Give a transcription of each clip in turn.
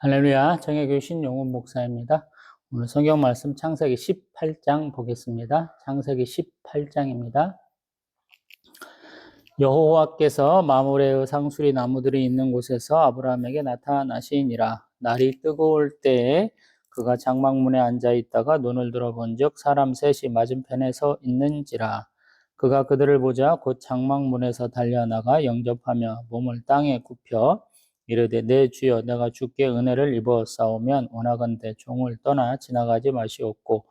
할렐루야, 정혜교신 용훈 목사입니다. 오늘 성경 말씀 창세기 18장 보겠습니다. 창세기 18장입니다. 여호와께서 마므레의 상수리 나무들이 있는 곳에서 아브라함에게 나타나시니라. 날이 뜨거울 때에 그가 장막문에 앉아 있다가 눈을 들어본즉 사람 셋이 맞은편에 서 있는지라. 그가 그들을 보자 곧 장막문에서 달려나가 영접하며 몸을 땅에 굽혀 이르되 내 주여 내가 주께 은혜를 입어싸우면 원하건대 종을 떠나 지나가지 마시옵고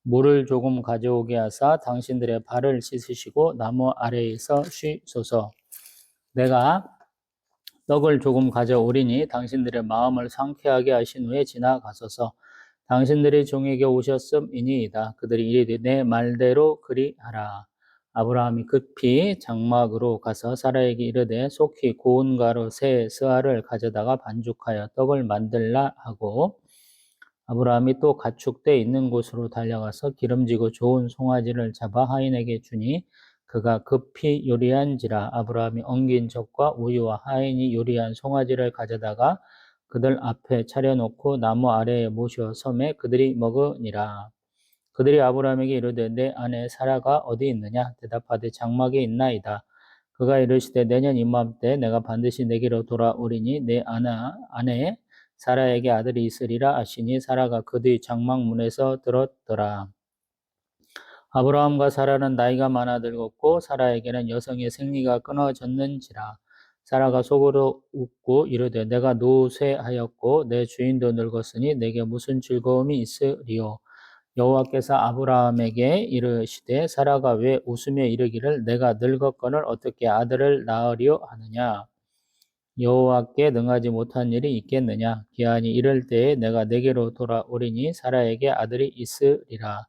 물을 조금 가져오게 하사 당신들의 발을 씻으시고 나무 아래에서 쉬소서. 내가 떡을 조금 가져오리니 당신들의 마음을 상쾌하게 하신 후에 지나가소서. 당신들이 종에게 오셨음이니이다. 그들이 이르되 내 말대로 그리하라. 아브라함이 급히 장막으로 가서 사라에게 이르되 속히 고운 가루 세 스아를 가져다가 반죽하여 떡을 만들라 하고 아브라함이 또 가축대 있는 곳으로 달려가서 기름지고 좋은 송아지를 잡아 하인에게 주니 그가 급히 요리한지라. 아브라함이 엉긴 젖과 우유와 하인이 요리한 송아지를 가져다가 그들 앞에 차려놓고 나무 아래에 모셔 섬에 그들이 먹으니라. 그들이 아브라함에게 이르되 내 아내 사라가 어디 있느냐? 대답하되 장막에 있나이다. 그가 이르시되 내년 이맘때 내가 반드시 내게로 돌아오리니 내 아내 사라에게 아들이 있으리라 하시니 사라가 그 뒤 장막문에서 들었더라. 아브라함과 사라는 나이가 많아 늙었고 사라에게는 여성의 생리가 끊어졌는지라. 사라가 속으로 웃고 이르되 내가 노쇠하였고 내 주인도 늙었으니 내게 무슨 즐거움이 있으리요. 여호와께서 아브라함에게 이르시되 사라가 왜 웃으며 이르기를 내가 늙었거늘 어떻게 아들을 낳으려 하느냐. 여호와께 능하지 못한 일이 있겠느냐. 기한이 이를 때에 내가 내게로 돌아오리니 사라에게 아들이 있으리라.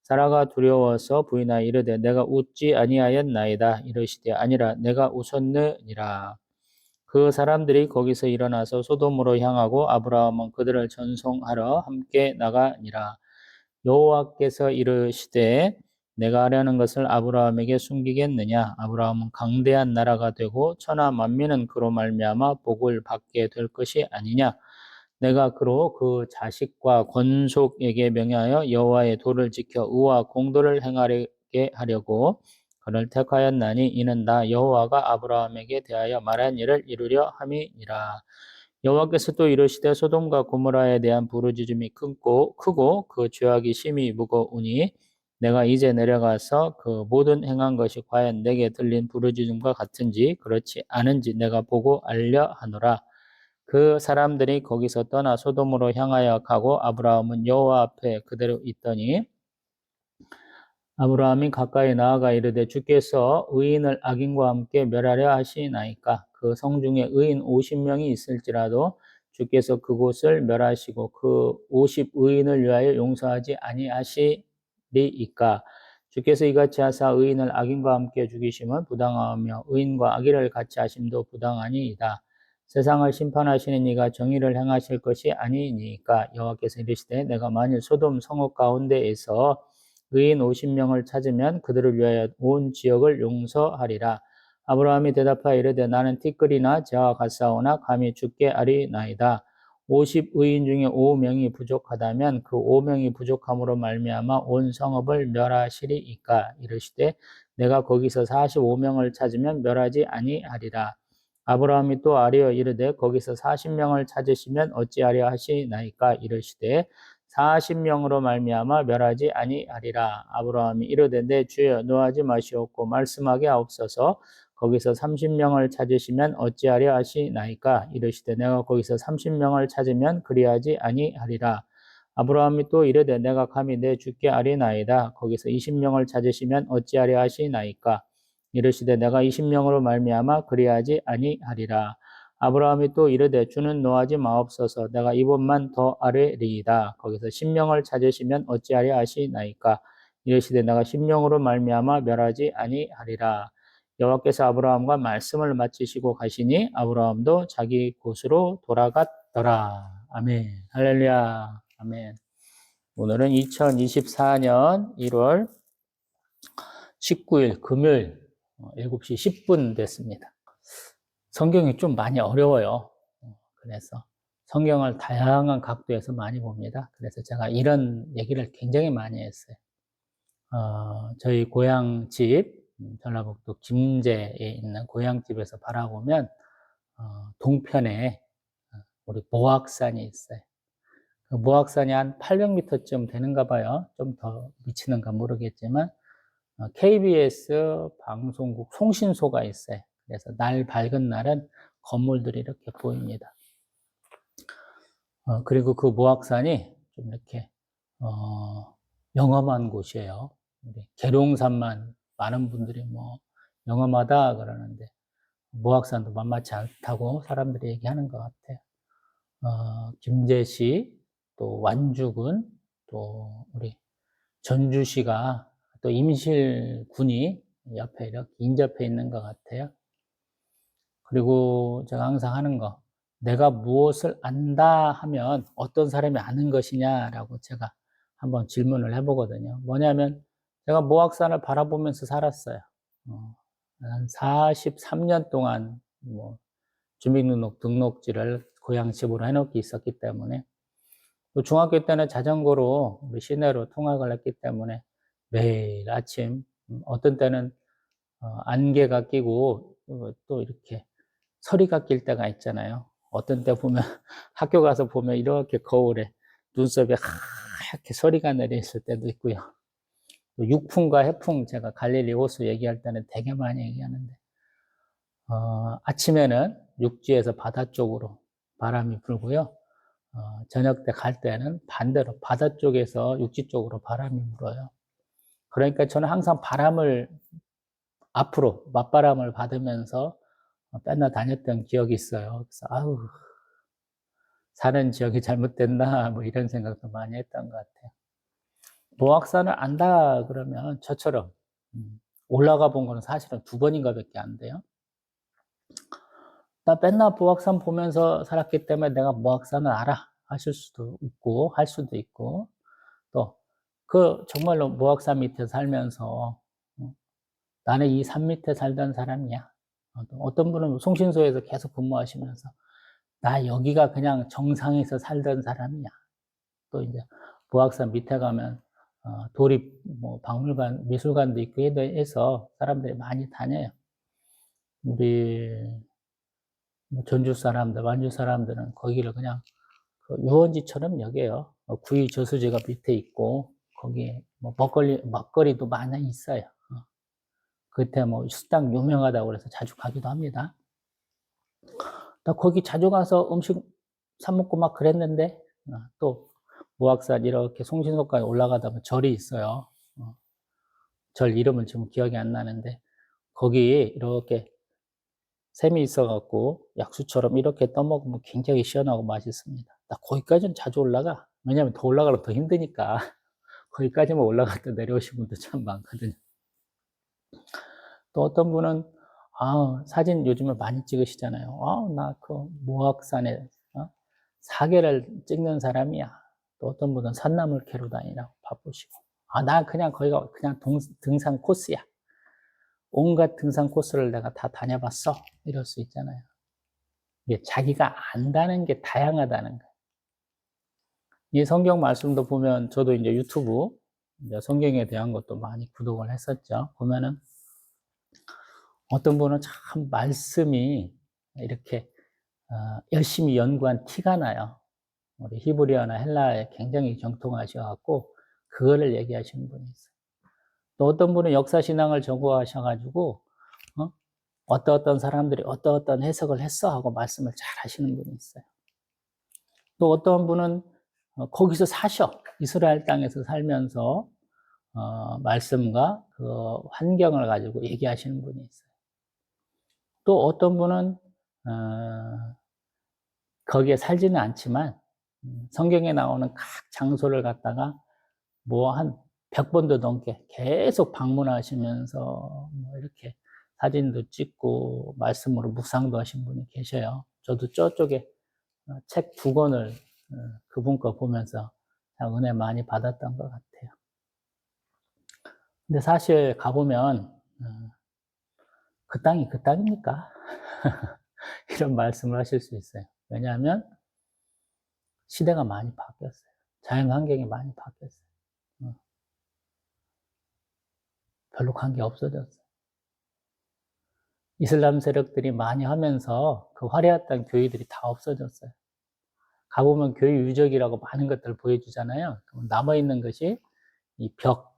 사라가 두려워서 부인하여 이르되 내가 웃지 아니하였나이다. 이르시되 아니라 내가 웃었느니라. 그 사람들이 거기서 일어나서 소돔으로 향하고 아브라함은 그들을 전송하러 함께 나가니라. 여호와께서 이르시되 내가 하려는 것을 아브라함에게 숨기겠느냐. 아브라함은 강대한 나라가 되고 천하 만민은 그로 말미암아 복을 받게 될 것이 아니냐. 내가 그로 그 자식과 권속에게 명하여 여호와의 도를 지켜 의와 공도를 행하게 하려고 그를 택하였나니 이는 나 여호와가 아브라함에게 대하여 말한 일을 이루려 함이니라. 여호와께서 또 이르시되 소돔과 고모라에 대한 부르짖음이 크고 그 죄악이 심히 무거우니 내가 이제 내려가서 그 모든 행한 것이 과연 내게 들린 부르짖음과 같은지 그렇지 않은지 내가 보고 알려 하노라. 그 사람들이 거기서 떠나 소돔으로 향하여 가고 아브라함은 여호와 앞에 그대로 있더니 아브라함이 가까이 나아가 이르되 주께서 의인을 악인과 함께 멸하려 하시나이까. 그 성 중에 의인 50명이 있을지라도 주께서 그곳을 멸하시고 그 50 의인을 위하여 용서하지 아니하시리이까. 주께서 이같이 하사 의인을 악인과 함께 죽이심은 부당하며 의인과 악의를 같이 하심도 부당하니이다. 세상을 심판하시는 이가 정의를 행하실 것이 아니니까. 여호와께서 이르시되 내가 만일 소돔 성읍 가운데에서 의인 50명을 찾으면 그들을 위하여 온 지역을 용서하리라. 아브라함이 대답하여 이르되 나는 티끌이나 재와 같사오나 감히 주께 아리나이다. 50 의인 중에 5명이 부족하다면 그 5명이 부족함으로 말미암아 온 성읍을 멸하시리이까. 이르시되 내가 거기서 45명을 찾으면 멸하지 아니하리라. 아브라함이 또 아뢰어 이르되 거기서 40명을 찾으시면 어찌하려 하시나이까. 이르시되 40명으로 말미암아 멸하지 아니하리라. 아브라함이 이르되 내 주여 노하지 마시옵고 말씀하게 하옵소서. 거기서 30명을 찾으시면 어찌하려 하시나이까. 이르시되 내가 거기서 30명을 찾으면 그리하지 아니하리라. 아브라함이 또 이르되 내가 감히 내 주께 아뢰나이다. 거기서 20명을 찾으시면 어찌하려 하시나이까. 이르시되 내가 20명으로 말미암아 그리하지 아니하리라. 아브라함이 또 이르되 주는 노하지 마옵소서. 내가 이번만 더 아뢰리이다. 거기서 10명을 찾으시면 어찌하려 하시나이까. 이르시되 내가 10명으로 말미암아 멸하지 아니하리라. 여호와께서 아브라함과 말씀을 마치시고 가시니 아브라함도 자기 곳으로 돌아갔더라. 아멘. 할렐루야. 아멘. 오늘은 2024년 1월 19일 금요일 7시 10분 됐습니다. 성경이 좀 많이 어려워요. 그래서 성경을 다양한 각도에서 많이 봅니다. 그래서 제가 이런 얘기를 굉장히 많이 했어요. 저희 고향집, 전라북도 김제에 있는 고향집에서 바라보면 동편에 우리 모악산이 있어요. 그 모악산이 한 800m쯤 되는가 봐요. 좀 더 미치는가 모르겠지만 KBS 방송국 송신소가 있어요. 그래서 날 밝은 날은 건물들이 이렇게 보입니다. 그리고 그 모악산이 좀 이렇게 영험한 곳이에요. 계룡산만 많은 분들이 뭐 영험하다 그러는데 모악산도 만만치 않다고 사람들이 얘기하는 것 같아요. 김제시, 또 완주군, 또 우리 전주시가 또 임실군이 옆에 이렇게 인접해 있는 것 같아요. 그리고 제가 항상 하는 거, 내가 무엇을 안다 하면 어떤 사람이 아는 것이냐라고 제가 한번 질문을 해보거든요. 뭐냐면 제가 모악산을 바라보면서 살았어요. 한 43년 동안 뭐 주민등록지를 고향집으로 해놓기 있었기 때문에, 또 중학교 때는 자전거로 우리 시내로 통학을 했기 때문에 매일 아침 어떤 때는 안개가 끼고 또 이렇게 서리가 낄 때가 있잖아요. 어떤 때 보면 학교 가서 보면 이렇게 거울에 눈썹에 하얗게 서리가 내려 있을 때도 있고요. 또 육풍과 해풍, 제가 갈릴리 호수 얘기할 때는 되게 많이 얘기하는데 아침에는 육지에서 바다 쪽으로 바람이 불고요. 저녁 때 갈 때는 반대로 바다 쪽에서 육지 쪽으로 바람이 불어요. 그러니까 저는 항상 바람을 앞으로 맞바람을 받으면서 맨날 다녔던 기억이 있어요. 그래서 아우, 사는 지역이 잘못됐나 뭐 이런 생각도 많이 했던 것 같아요. 모악산을 안다 그러면 저처럼 올라가 본 거는 사실은 2번인가 밖에 안 돼요. 나 맨날 모악산 보면서 살았기 때문에 내가 모악산을 알아 하실 수도 있고 할 수도 있고, 또 그 정말로 모악산 밑에 살면서 나는 이 산 밑에 살던 사람이야. 어떤 분은 송신소에서 계속 근무하시면서 나 여기가 그냥 정상에서 살던 사람이야. 또 이제 모악산 밑에 가면 도립 뭐 박물관, 미술관도 있고 해서 사람들이 많이 다녀요. 우리 전주 사람들, 완주 사람들은 거기를 그냥 그 유원지처럼 여겨요. 구이 저수지가 밑에 있고 거기에 뭐 먹거리도 많이 있어요. 그때 뭐 식당 유명하다고 그래서 자주 가기도 합니다. 나 거기 자주 가서 음식 사 먹고 막 그랬는데, 또 모악산 이렇게 송신소까지 올라가다 보면 절이 있어요. 절 이름은 지금 기억이 안 나는데 거기 이렇게 샘이 있어갖고 약수처럼 이렇게 떠먹으면 굉장히 시원하고 맛있습니다. 나 거기까지는 자주 올라가. 왜냐면 더 올라가면 더 힘드니까. 거기까지만 올라갔다 내려오신 분도 참 많거든요. 또 어떤 분은 사진 요즘에 많이 찍으시잖아요. 나 그 모악산에 사계를 찍는 사람이야. 또 어떤 분은 산나물 캐러 다니라고 바쁘시고. 나 그냥 거기가 그냥 등산 코스야. 온갖 등산 코스를 내가 다 다녀봤어. 이럴 수 있잖아요. 이게 자기가 안다는 게 다양하다는 거예요. 이 성경 말씀도 보면 저도 이제 유튜브 이제 성경에 대한 것도 많이 구독을 했었죠. 보면은 어떤 분은 참 말씀이 이렇게 열심히 연구한 티가 나요. 우리 히브리어나 헬라어에 굉장히 정통하셔갖고 그거를 얘기하시는 분이 있어요. 또 어떤 분은 역사신앙을 전공하셔가지고 어떤 사람들이 어떤 해석을 했어 하고 말씀을 잘 하시는 분이 있어요. 또 어떤 분은 거기서 사셔. 이스라엘 땅에서 살면서 말씀과 그 환경을 가지고 얘기하시는 분이 있어요. 또 어떤 분은 거기에 살지는 않지만 성경에 나오는 각 장소를 갖다가 뭐 한 100번도 넘게 계속 방문하시면서 뭐 이렇게 사진도 찍고 말씀으로 묵상도 하신 분이 계셔요. 저도 저쪽에 책 2권을 그분 거 보면서 은혜 많이 받았던 것 같아요. 근데 사실 가보면 그 땅이 그 땅입니까? 이런 말씀을 하실 수 있어요. 왜냐하면 시대가 많이 바뀌었어요. 자연 환경이 많이 바뀌었어요. 별로 관계 없어졌어요. 이슬람 세력들이 많이 하면서 그 화려했던 교회들이 다 없어졌어요. 가보면 교회 유적이라고 많은 것들을 보여주잖아요. 남아있는 것이 이 벽,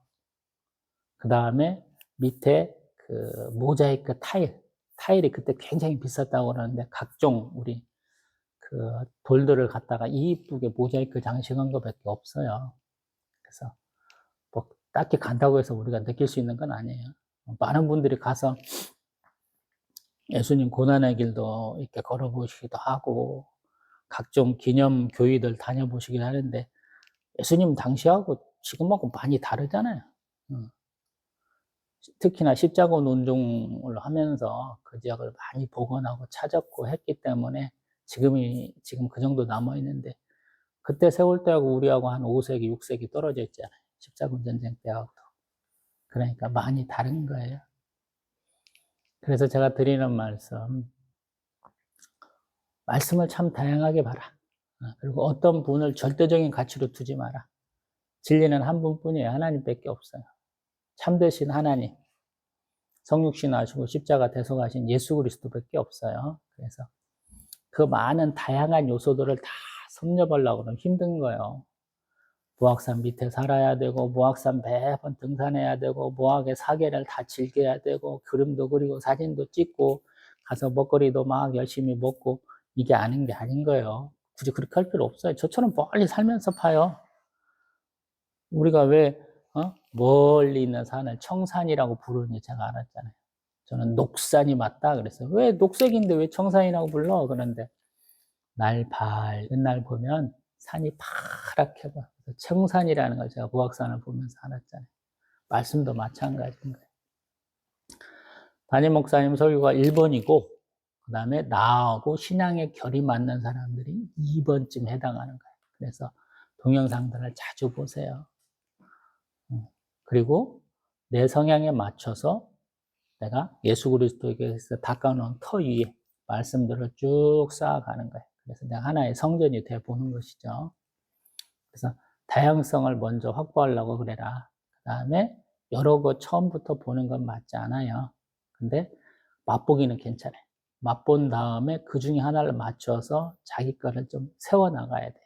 그 다음에 밑에 그 모자이크 타일이 그때 굉장히 비쌌다고 그러는데 각종 우리 그 돌들을 갖다가 이쁘게 모자이크 장식한 것밖에 없어요. 그래서 뭐 딱히 간다고 해서 우리가 느낄 수 있는 건 아니에요. 많은 분들이 가서 예수님 고난의 길도 이렇게 걸어보시기도 하고 각종 기념 교회들 다녀보시긴 하는데 예수님 당시하고 지금하고 많이 다르잖아요. 특히나 십자가 운동을 하면서 그 지역을 많이 복원하고 찾았고 했기 때문에 지금 그 정도 남아있는데 그때 세월 때하고 우리하고 한 5세기, 6세기 떨어져 있잖아요. 십자군 전쟁 때하고도. 그러니까 많이 다른 거예요. 그래서 제가 드리는 말씀을 참 다양하게 봐라. 그리고 어떤 분을 절대적인 가치로 두지 마라. 진리는 한 분뿐이에요. 하나님밖에 없어요. 참되신 하나님, 성육신 하시고 십자가 대속하신 예수 그리스도밖에 없어요. 그래서 그 많은 다양한 요소들을 다 섭렵하려고 하면 힘든 거예요. 무악산 밑에 살아야 되고 무악산 매번 등산해야 되고 무악의 사계를 다 즐겨야 되고 그림도 그리고 사진도 찍고 가서 먹거리도 막 열심히 먹고 이게 아닌 게 아닌 거예요. 굳이 그렇게 할 필요 없어요. 저처럼 멀리 살면서 파요. 우리가 왜 멀리 있는 산을 청산이라고 부르는지 제가 알았잖아요. 저는 녹산이 맞다 그랬어요. 왜 녹색인데 왜 청산이라고 불러? 그런데 날 밝은 날 보면 산이 파랗게 보여. 청산이라는 걸 제가 무악산을 보면서 알았잖아요. 말씀도 마찬가지인 거예요. 담임 목사님 설교가 1번이고 그 다음에 나하고 신앙의 결이 맞는 사람들이 2번쯤 해당하는 거예요. 그래서 동영상들을 자주 보세요. 그리고 내 성향에 맞춰서 내가 예수 그리스도에게서 닦아놓은 터 위에 말씀들을 쭉 쌓아가는 거예요. 그래서 내가 하나의 성전이 돼 보는 것이죠. 그래서 다양성을 먼저 확보하려고 그래라. 그 다음에 여러 거 처음부터 보는 건 맞지 않아요. 근데 맛보기는 괜찮아요. 맛본 다음에 그 중에 하나를 맞춰서 자기 거를 좀 세워나가야 돼요.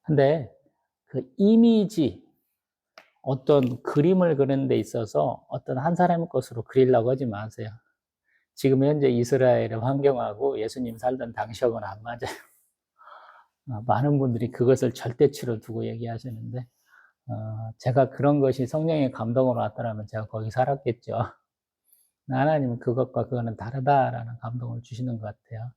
근데 그 이미지, 어떤 그림을 그리는 데 있어서 어떤 한 사람의 것으로 그리려고 하지 마세요. 지금 현재 이스라엘의 환경하고 예수님 살던 당시하고는 안 맞아요. 많은 분들이 그것을 절대치로 두고 얘기하시는데 제가 그런 것이 성령의 감동으로 왔더라면 제가 거기 살았겠죠. 하나님은 그것과 그거는 다르다라는 감동을 주시는 것 같아요.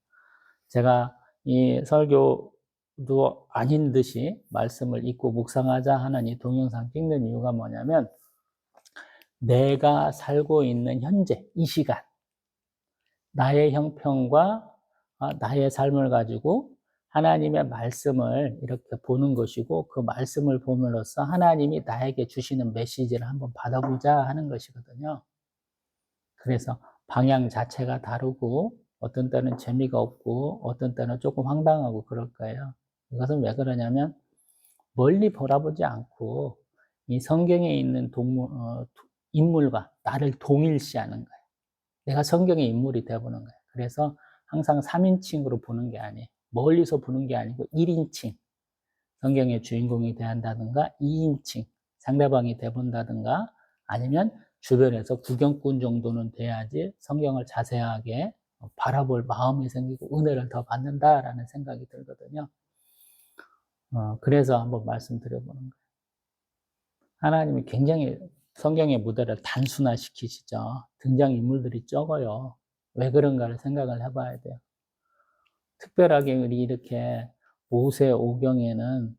제가 이 설교도 아닌 듯이 말씀을 읽고 묵상하자 하는 이 동영상 찍는 이유가 뭐냐면 내가 살고 있는 현재 이 시간 나의 형편과 나의 삶을 가지고 하나님의 말씀을 이렇게 보는 것이고 그 말씀을 봄으로써 하나님이 나에게 주시는 메시지를 한번 받아보자 하는 것이거든요. 그래서 방향 자체가 다르고 어떤 때는 재미가 없고 어떤 때는 조금 황당하고 그럴 거예요. 이것은 왜 그러냐면 멀리 바라보지 않고 이 성경에 있는 인물과 나를 동일시하는 거예요. 내가 성경의 인물이 되어보는 거예요. 그래서 항상 3인칭으로 보는 게 아니에요. 멀리서 보는 게 아니고 1인칭. 성경의 주인공이 대한다든가 2인칭. 상대방이 돼본다든가 아니면 주변에서 구경꾼 정도는 돼야지 성경을 자세하게 바라볼 마음이 생기고 은혜를 더 받는다라는 생각이 들거든요. 그래서 한번 말씀드려보는 거예요. 하나님이 굉장히 성경의 무대를 단순화시키시죠. 등장인물들이 적어요. 왜 그런가를 생각을 해봐야 돼요. 특별하게 우리 이렇게 모세 오경에는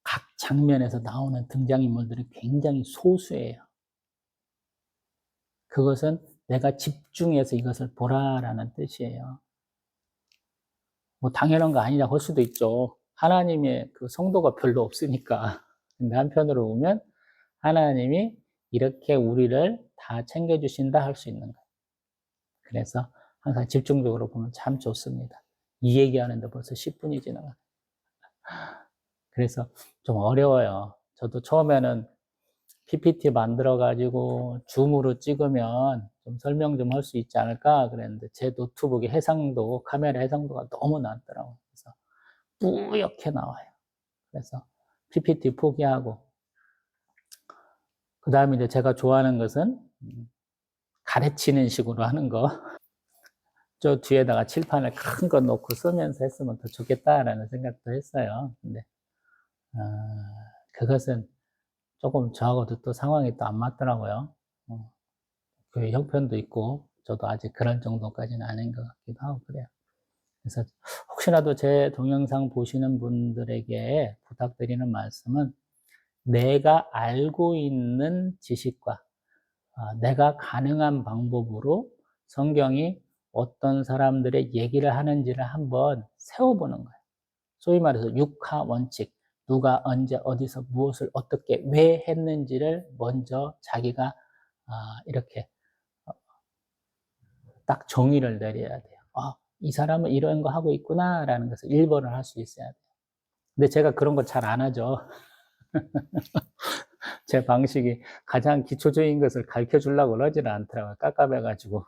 각 장면에서 나오는 등장인물들이 굉장히 소수예요. 그것은 내가 집중해서 이것을 보라라는 뜻이에요. 뭐 당연한 거 아니라고 할 수도 있죠. 하나님의 그 성도가 별로 없으니까. 근데 한편으로 보면 하나님이 이렇게 우리를 다 챙겨주신다 할 수 있는 거예요. 그래서 항상 집중적으로 보면 참 좋습니다. 이 얘기하는데 벌써 10분이 지나가. 그래서 좀 어려워요. 저도 처음에는 PPT 만들어가지고 줌으로 찍으면 좀 설명 좀 할 수 있지 않을까 그랬는데 제 노트북의 해상도, 카메라 해상도가 너무 낮더라고요. 그래서 뿌옇게 나와요. 그래서 PPT 포기하고. 그 다음에 이제 제가 좋아하는 것은 가르치는 식으로 하는 거. 저 뒤에다가 칠판을 큰 거 놓고 쓰면서 했으면 더 좋겠다라는 생각도 했어요. 근데, 그것은 조금 저하고도 또 상황이 또 안 맞더라고요. 그 형편도 있고, 저도 아직 그런 정도까지는 아닌 것 같기도 하고 그래요. 그래서 혹시라도 제 동영상 보시는 분들에게 부탁드리는 말씀은 내가 알고 있는 지식과 내가 가능한 방법으로 성경이 어떤 사람들의 얘기를 하는지를 한번 세워보는 거예요. 소위 말해서 육하 원칙, 누가 언제 어디서 무엇을 어떻게 왜 했는지를 먼저 자기가 이렇게 딱 정의를 내려야 돼요. 이 사람은 이런 거 하고 있구나라는 것을 1번을 할 수 있어야 돼요. 근데 제가 그런 거 잘 안 하죠. 제 방식이 가장 기초적인 것을 가르쳐 주려고 그러지는 않더라고요. 깝깝해가지고.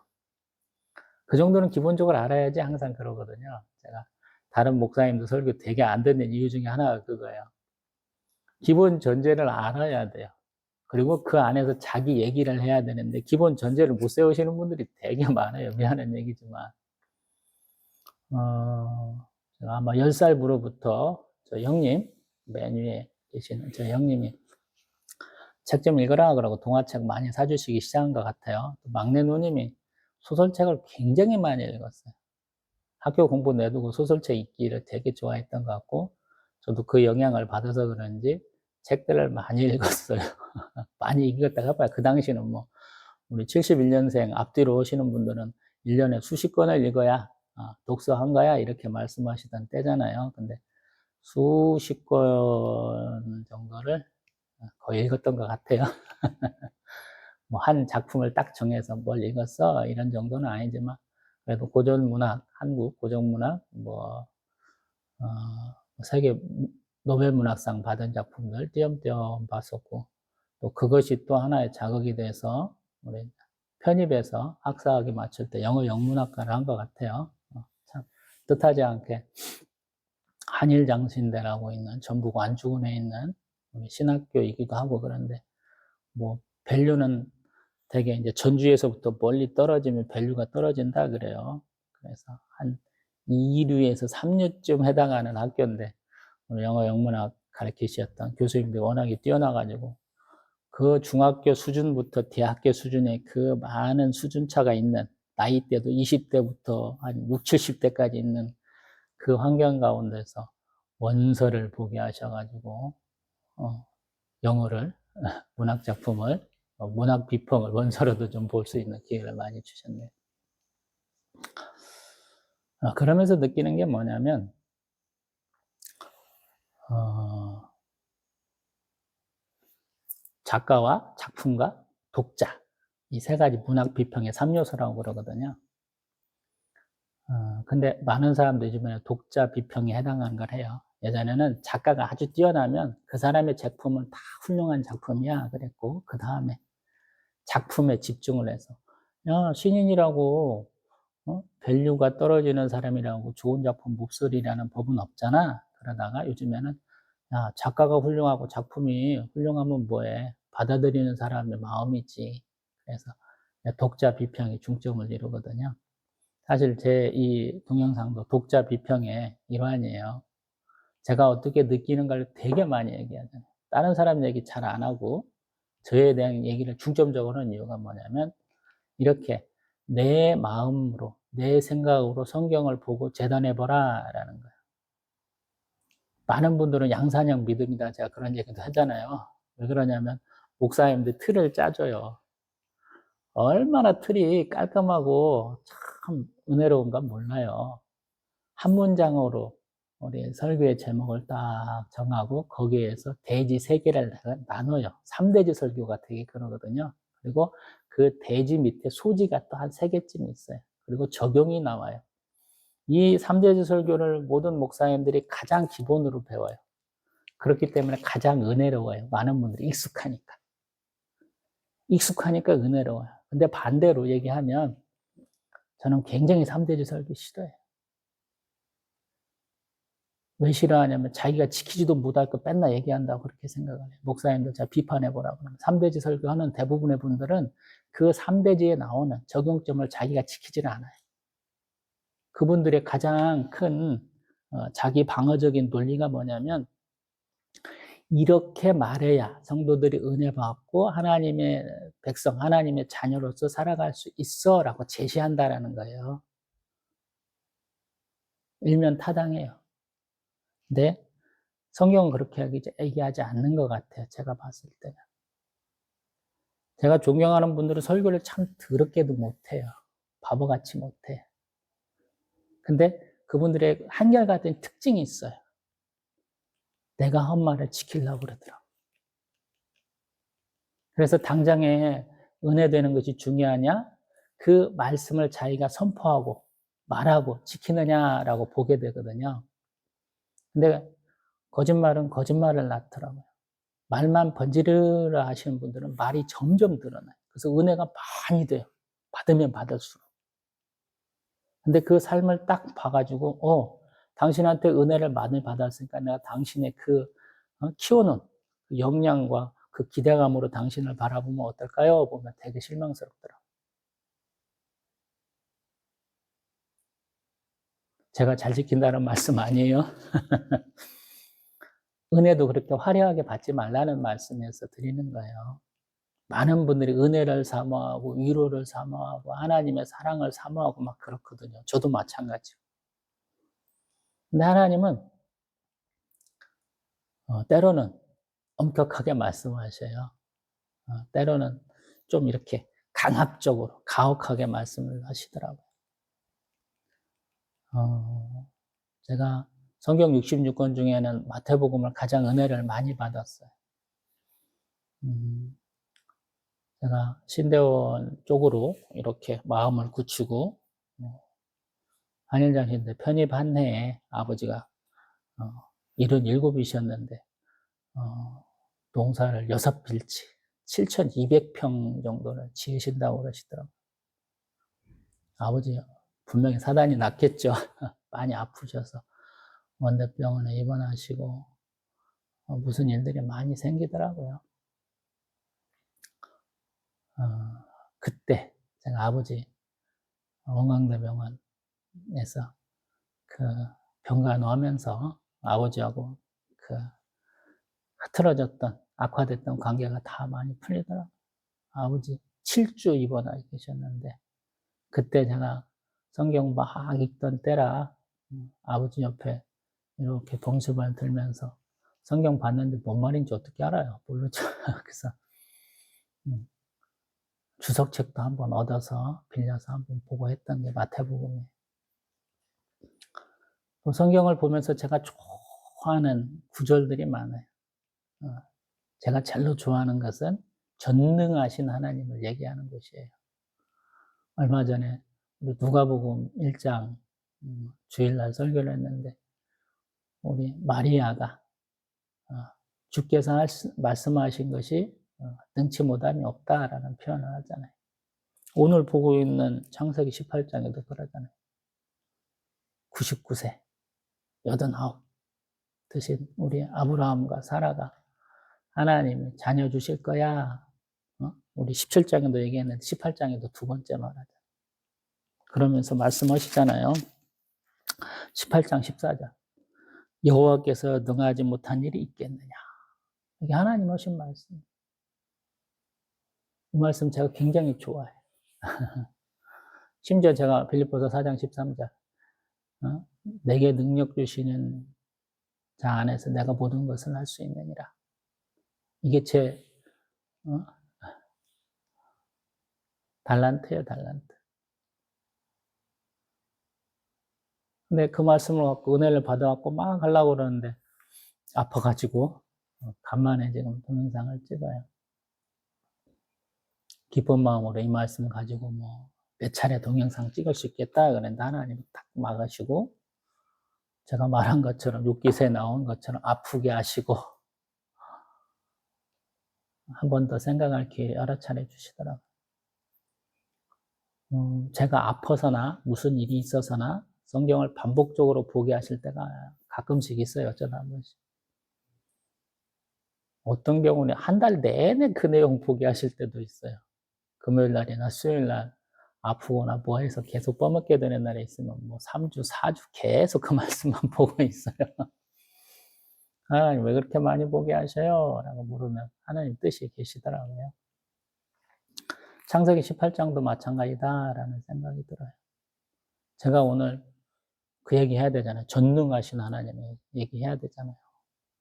그 정도는 기본적으로 알아야지 항상 그러거든요. 제가 다른 목사님도 설교 되게 안 듣는 이유 중에 하나가 그거예요. 기본 전제를 알아야 돼요. 그리고 그 안에서 자기 얘기를 해야 되는데 기본 전제를 못 세우시는 분들이 되게 많아요. 미안한 얘기지만. 제가 아마 10살 무로부터 저 형님, 맨 위에 계시는 저 형님이 책 좀 읽어라 그러고 동화책 많이 사주시기 시작한 것 같아요. 막내 누님이 소설책을 굉장히 많이 읽었어요. 학교 공부 내두고 소설책 읽기를 되게 좋아했던 것 같고, 저도 그 영향을 받아서 그런지 책들을 많이 읽었어요. 많이 읽었다가 봐요. 그 당시는 뭐, 우리 71년생 앞뒤로 오시는 분들은 1년에 수십 권을 읽어야 독서한 거야 이렇게 말씀하시던 때잖아요. 근데 수십 권 정도를 거의 읽었던 것 같아요. 뭐 한 작품을 딱 정해서 뭘 읽었어 이런 정도는 아니지만 그래도 고전문학, 한국 고전문학, 세계 노벨문학상 받은 작품들 띄엄띄엄 봤었고 또 그것이 또 하나의 자극이 돼서 우리 편입해서 학사학위 맞출 때 영어 영문학과를 한 것 같아요. 참 뜻하지 않게 한일장신대라고 있는 전북 완주군에 있는 우리 신학교이기도 하고 그런데 뭐 밸류는 되게 이제 전주에서부터 멀리 떨어지면 밸류가 떨어진다 그래요. 그래서 한 2류에서 3류쯤 해당하는 학교인데 영어 영문학 가르치셨던 교수님들이 워낙에 뛰어나가지고 그 중학교 수준부터 대학교 수준의 그 많은 수준차가 있는 나이대도 20대부터 한 6, 70대까지 있는 그 환경 가운데서 원서를 보게 하셔가지고 영어를 문학 작품을 문학 비평을 원서로도 좀 볼 수 있는 기회를 많이 주셨네요. 그러면서 느끼는 게 뭐냐면 작가와 작품과 독자 이 세 가지 문학 비평의 3요소라고 그러거든요. 근데 많은 사람들이 주변에 독자 비평에 해당하는 걸 해요. 예전에는 작가가 아주 뛰어나면 그 사람의 작품은 다 훌륭한 작품이야 그랬고 그 다음에 작품에 집중을 해서 야 신인이라고 밸류가 떨어지는 사람이라고 좋은 작품 못 쓰리라는 법은 없잖아. 그러다가 요즘에는 야 작가가 훌륭하고 작품이 훌륭하면 뭐해 받아들이는 사람의 마음이지. 그래서 독자 비평이 중점을 이루거든요. 사실 제 이 동영상도 독자 비평의 일환이에요. 제가 어떻게 느끼는가를 되게 많이 얘기하잖아요. 다른 사람 얘기 잘 안 하고 저에 대한 얘기를 중점적으로 하는 이유가 뭐냐면 이렇게 내 마음으로 내 생각으로 성경을 보고 재단해보라 라는 거예요. 많은 분들은 양산형 믿음이다 제가 그런 얘기도 하잖아요. 왜 그러냐면 목사님들 틀을 짜줘요. 얼마나 틀이 깔끔하고 참 은혜로운가 몰라요. 한 문장으로 우리 설교의 제목을 딱 정하고 거기에서 대지 3개를 나눠요. 3대지 설교가 되게 그러거든요. 그리고 그 대지 밑에 소지가 또 한 3개쯤 있어요. 그리고 적용이 나와요. 이 삼대주 설교를 모든 목사님들이 가장 기본으로 배워요. 그렇기 때문에 가장 은혜로워요. 많은 분들이 익숙하니까. 익숙하니까 은혜로워요. 근데 반대로 얘기하면 저는 굉장히 삼대주 설교 싫어해요. 왜 싫어하냐면 자기가 지키지도 못할 거 맨날 얘기한다고 그렇게 생각을 해요. 목사님들 제가 비판해보라고 하면 3대지 설교하는 대부분의 분들은 그 3대지에 나오는 적용점을 자기가 지키지는 않아요. 그분들의 가장 큰 자기 방어적인 논리가 뭐냐면 이렇게 말해야 성도들이 은혜 받고 하나님의 백성, 하나님의 자녀로서 살아갈 수 있어 라고 제시한다라는 거예요. 일면 타당해요. 근데 성경은 그렇게 얘기하지 않는 것 같아요. 제가 봤을 때는. 제가 존경하는 분들은 설교를 참 더럽게도 못해요. 바보같이 못해요. 근데 그분들의 한결같은 특징이 있어요. 내가 한 말을 지키려고 그러더라고요. 그래서 당장에 은혜되는 것이 중요하냐? 그 말씀을 자기가 선포하고 말하고 지키느냐라고 보게 되거든요. 근데 거짓말은 거짓말을 낳더라고요. 말만 번지르르 하시는 분들은 말이 점점 늘어나요. 그래서 은혜가 많이 돼요. 받으면 받을수록. 근데 그 삶을 딱 봐가지고, 당신한테 은혜를 많이 받았으니까 내가 당신의 키워놓은 그 역량과 그 기대감으로 당신을 바라보면 어떨까요? 보면 되게 실망스럽더라고요. 제가 잘 지킨다는 말씀 아니에요? 은혜도 그렇게 화려하게 받지 말라는 말씀에서 드리는 거예요. 많은 분들이 은혜를 사모하고 위로를 사모하고 하나님의 사랑을 사모하고 막 그렇거든요. 저도 마찬가지고. 근데 하나님은 때로는 엄격하게 말씀하셔요. 때로는 좀 이렇게 강압적으로 가혹하게 말씀을 하시더라고요. 제가 성경 66권 중에는 마태복음을 가장 은혜를 많이 받았어요. 제가 신대원 쪽으로 이렇게 마음을 굳히고 한일장신대 편입 한 해에 아버지가 77이셨는데 농사를 6필지 7,200평 정도를 지으신다고 그러시더라고요. 아버지 분명히 사단이 났겠죠. 많이 아프셔서 원대병원에 입원하시고 무슨 일들이 많이 생기더라고요. 그때 제가 아버지 원광대병원에서 그 병간호하면서 아버지하고 그 흐트러졌던 악화됐던 관계가 다 많이 풀리더라고요. 아버지 7주 입원하고 계셨는데 그때 제가 성경 막 읽던 때라 아버지 옆에 이렇게 봉수발 들면서 성경 봤는데 뭔 말인지 어떻게 알아요? 모르죠. 그래서 주석책도 한번 얻어서 빌려서 한번 보고 했던 게 마태복음이에요. 또 성경을 보면서 제가 좋아하는 구절들이 많아요. 제가 제일로 좋아하는 것은 전능하신 하나님을 얘기하는 것이에요. 얼마 전에 우리 누가복음 1장 주일날 설교를 했는데 우리 마리아가 주께서 말씀하신 것이 능치 못함이 없다라는 표현을 하잖아요. 오늘 보고 있는 창세기 18장에도 그러잖아요. 99세, 89 드신 우리 아브라함과 사라가 하나님이 자녀 주실 거야. 우리 17장에도 얘기했는데 18장에도 두 번째 말하잖아요. 그러면서 말씀하시잖아요. 18장 14절. 여호와께서 능하지 못한 일이 있겠느냐. 이게 하나님 하신 말씀. 이 말씀 제가 굉장히 좋아해요. 심지어 제가 빌립보서 4장 13절. 내게 능력 주시는 자 안에서 내가 모든 것을 할 수 있느니라. 이게 제 달란트예요, 달란트. 근데 그 말씀을 갖고 은혜를 받아갖고 막 하려고 그러는데 아파가지고 간만에 지금 동영상을 찍어요. 기쁜 마음으로 이 말씀을 가지고 몇 차례 동영상 찍을 수 있겠다 그랬는데 하나님이 딱 막으시고 제가 말한 것처럼 욥기서에 나온 것처럼 아프게 하시고 한 번 더 생각할 기회 여러 차례 주시더라고요. 제가 아파서나 무슨 일이 있어서나 성경을 반복적으로 보게 하실 때가 가끔씩 있어요. 어쩌다 한 번씩. 어떤 경우는 한 달 내내 그 내용 보게 하실 때도 있어요. 금요일 날이나 수요일 날 아프거나 뭐 해서 계속 써먹게 되는 날에 있으면 뭐 3주, 4주 계속 그 말씀만 보고 있어요. 하나님 왜 그렇게 많이 보게 하셔요? 라고 물으면 하나님 뜻이 계시더라고요. 창세기 18장도 마찬가지다라는 생각이 들어요. 제가 오늘 그 얘기 해야 되잖아요. 전능하신 하나님의 얘기해야 되잖아요.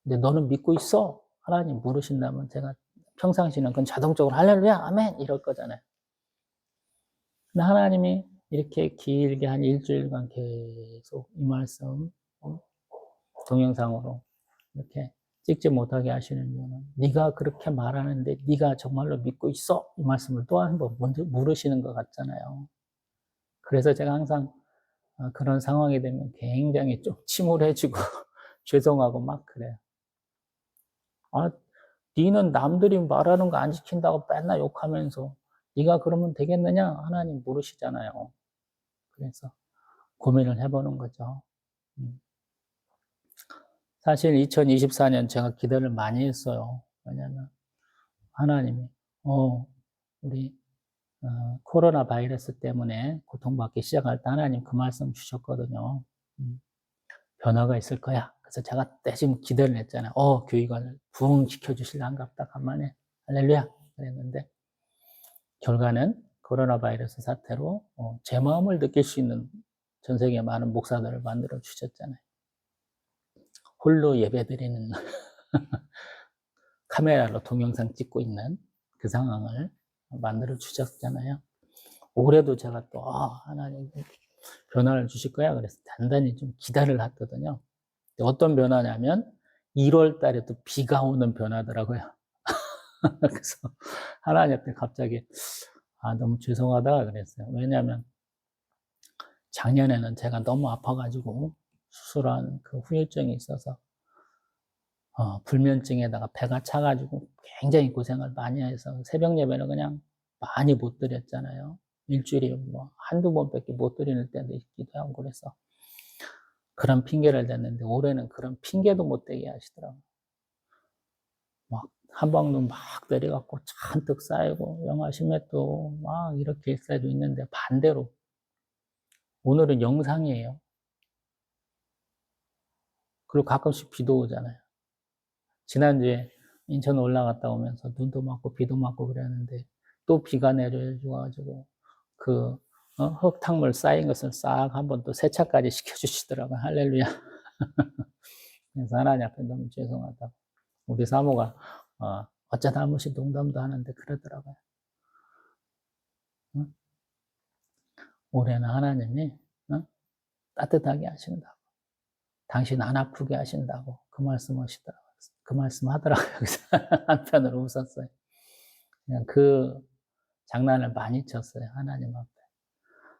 근데 너는 믿고 있어? 하나님 물으신다면 제가 평상시는 그건 자동적으로 할렐루야, 아멘 이럴 거잖아요. 근데 하나님이 이렇게 길게 한 일주일간 계속 이 말씀 동영상으로 이렇게 찍지 못하게 하시는 이유는 네가 그렇게 말하는데 네가 정말로 믿고 있어? 이 말씀을 또 한 번 물으시는 것 같잖아요. 그래서 제가 항상 그런 상황이 되면 굉장히 좀 침울해지고 죄송하고 막 그래요. 아, 니는 남들이 말하는 거 안 지킨다고 맨날 욕하면서 네가 그러면 되겠느냐? 하나님 물으시잖아요. 그래서 고민을 해보는 거죠. 사실 2024년 제가 기도를 많이 했어요. 왜냐하면 하나님이 우리 코로나 바이러스 때문에 고통받기 시작할 때 하나님 그 말씀 주셨거든요. 변화가 있을 거야. 그래서 제가 때지금 기도를 했잖아요. 교회관을 부흥시켜 주실란갑다 간만에 할렐루야 그랬는데 결과는 코로나 바이러스 사태로 제 마음을 느낄 수 있는 전 세계 많은 목사들을 만들어 주셨잖아요. 홀로 예배드리는 카메라로 동영상 찍고 있는 그 상황을 만들어 주셨잖아요. 올해도 제가 또 하나님 변화를 주실 거야 그래서 단단히 좀 기다를 했거든요. 어떤 변화냐면 1월 달에 또 비가 오는 변화더라고요. 그래서 하나님한테 갑자기 너무 죄송하다 그랬어요. 왜냐하면 작년에는 제가 너무 아파가지고 수술한 그 후유증이 있어서 불면증에다가 배가 차가지고 굉장히 고생을 많이 해서 새벽 예배는 그냥 많이 못 드렸잖아요. 일주일에 뭐 한두 번밖에 못 드리는 때도 있기도 하고 그래서 그런 핑계를 댔는데 올해는 그런 핑계도 못 대게 하시더라고요. 막 한방눈 막 내려갖고 잔뜩 쌓이고 영하 10m 막 이렇게 일 때도 있는데 반대로 오늘은 영상이에요. 그리고 가끔씩 비도 오잖아요. 지난주에 인천 올라갔다 오면서 눈도 맞고 비도 맞고 그랬는데 또 비가 내려줘가지고 그 흙탕물 쌓인 것을 싹 한번 또 세차까지 시켜주시더라고요. 할렐루야. 그래서 하나님 앞에 너무 죄송하다고. 우리 사모가 어쩌다 한 번씩 농담도 하는데 그러더라고요. 응? 올해는 하나님이 따뜻하게 하신다고. 당신 안 아프게 하신다고. 그 말씀 하시더라고요. 그 말씀 하더라고요. 그래서 한편으로 웃었어요. 그냥 그 장난을 많이 쳤어요. 하나님 앞에.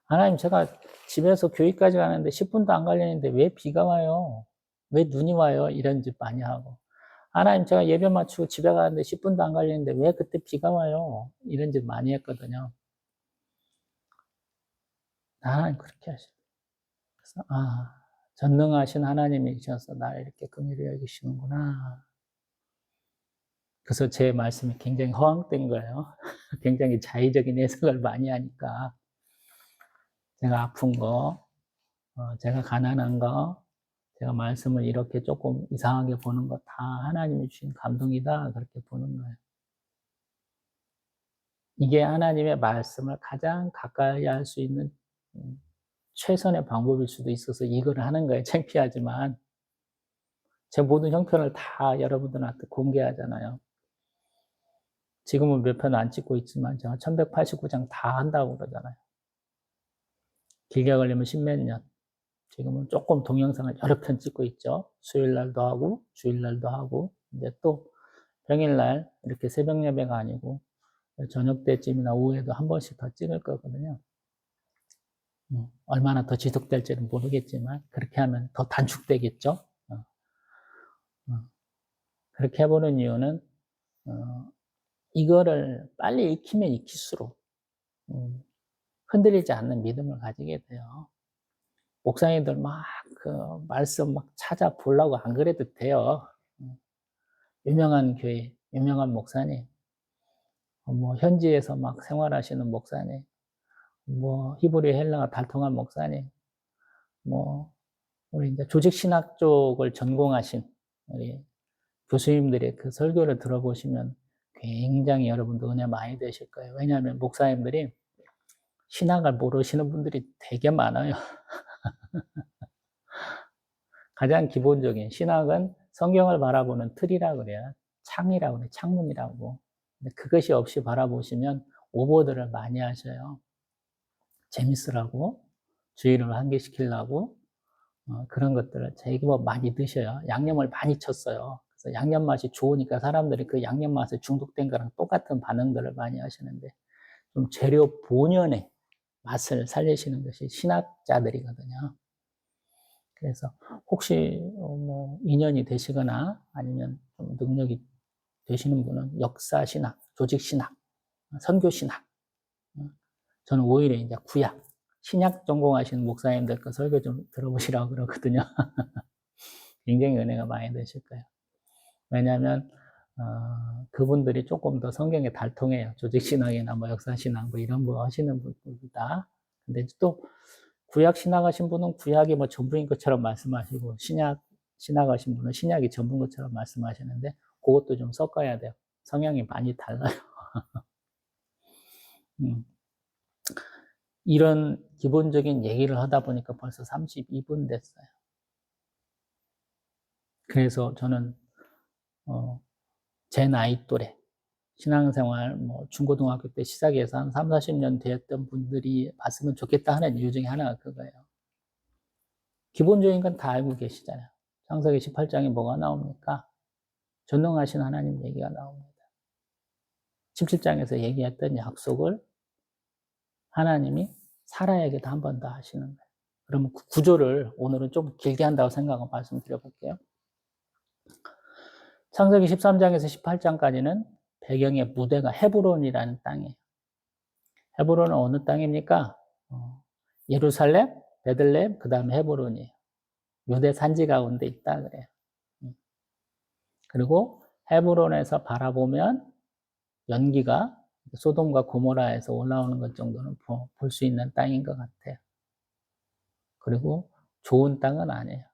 하나님, 제가 집에서 교회까지 가는데 10분도 안 걸리는데 왜 비가 와요? 왜 눈이 와요? 이런 짓 많이 하고. 하나님, 제가 예배 마치고 집에 가는데 10분도 안 걸리는데 왜 그때 비가 와요? 이런 짓 많이 했거든요. 하나님 그렇게 하시고. 그래서, 전능하신 하나님이셔서 나를 이렇게 긍휼히 여기시는구나. 그래서 제 말씀이 굉장히 허황된 거예요. 굉장히 자의적인 해석을 많이 하니까. 제가 아픈 거, 제가 가난한 거, 제가 말씀을 이렇게 조금 이상하게 보는 거 다 하나님이 주신 감동이다. 그렇게 보는 거예요. 이게 하나님의 말씀을 가장 가까이 할 수 있는 최선의 방법일 수도 있어서 이걸 하는 거예요. 창피하지만. 제 모든 형편을 다 여러분들한테 공개하잖아요. 지금은 몇 편 안 찍고 있지만 제가 1189장 다 한다고 그러잖아요. 길게 걸리면 10몇 년. 지금은 조금 동영상을 여러 편 찍고 있죠. 수요일 날도 하고 주일 날도 하고 이제 또 평일 날 이렇게 새벽 예배가 아니고 저녁 때쯤이나 오후에도 한 번씩 더 찍을 거거든요. 얼마나 더 지속될지는 모르겠지만 그렇게 하면 더 단축되겠죠. 그렇게 해보는 이유는 이거를 빨리 익히면 익힐수록 흔들리지 않는 믿음을 가지게 돼요. 목사님들 막 그 말씀 막 찾아보려고 안 그래도 돼요. 유명한 교회, 유명한 목사님, 뭐 현지에서 막 생활하시는 목사님, 뭐 히브리 헬라어 달통한 목사님, 뭐 우리 이제 조직 신학 쪽을 전공하신 우리 교수님들의 그 설교를 들어보시면 굉장히 여러분도 은혜 많이 되실 거예요. 왜냐하면 목사님들이 신학을 모르시는 분들이 되게 많아요. 가장 기본적인 신학은 성경을 바라보는 틀이라고 그래요. 창이라고 그래요. 창문이라고. 근데 그것이 없이 바라보시면 오버들을 많이 하셔요. 재밌으라고, 주의를 환기시키려고, 그런 것들을 되게 많이 드셔요. 양념을 많이 쳤어요. 그래서 양념 맛이 좋으니까 사람들이 그 양념 맛에 중독된 거랑 똑같은 반응들을 많이 하시는데, 좀 재료 본연의 맛을 살리시는 것이 신학자들이거든요. 그래서 혹시 뭐 인연이 되시거나 아니면 좀 능력이 되시는 분은 역사신학, 조직신학, 선교신학, 저는 오히려 이제 구약, 신약 전공하시는 목사님들 그 설교 좀 들어보시라고 그러거든요. 굉장히 은혜가 많이 되실 거예요. 왜냐하면 그분들이 조금 더 성경에 달통해요. 조직신학이나 뭐 역사신학 뭐 이런 거 하시는 분들보다. 근데 또 구약 신학하신 분은 구약이 뭐 전부인 것처럼 말씀하시고 신학하신 분은 신약이 전부인 것처럼 말씀하시는데 그것도 좀 섞어야 돼요. 성향이 많이 달라요. 이런 기본적인 얘기를 하다 보니까 벌써 32분 됐어요. 그래서 저는 제 나이 또래 신앙생활 뭐 중고등학교 때 시작해서 한 3, 40년 되었던 분들이 봤으면 좋겠다 하는 이유 중에 하나가 그거예요. 기본적인 건 다 알고 계시잖아요. 창세기 18장에 뭐가 나옵니까? 전능하신 하나님 얘기가 나옵니다. 17장에서 얘기했던 약속을 하나님이 사라에게도 한 번 더 하시는 거예요. 그러면 그 구조를 오늘은 좀 길게 한다고 생각하고 말씀드려볼게요. 창세기 13장에서 18장까지는 배경의 무대가 헤브론이라는 땅이에요. 헤브론은 어느 땅입니까? 예루살렘, 베들레헴, 그 다음에 헤브론이에요. 유대 산지 가운데 있다 그래요. 그리고 헤브론에서 바라보면 연기가 소돔과 고모라에서 올라오는 것 정도는 볼 수 있는 땅인 것 같아요. 그리고 좋은 땅은 아니에요.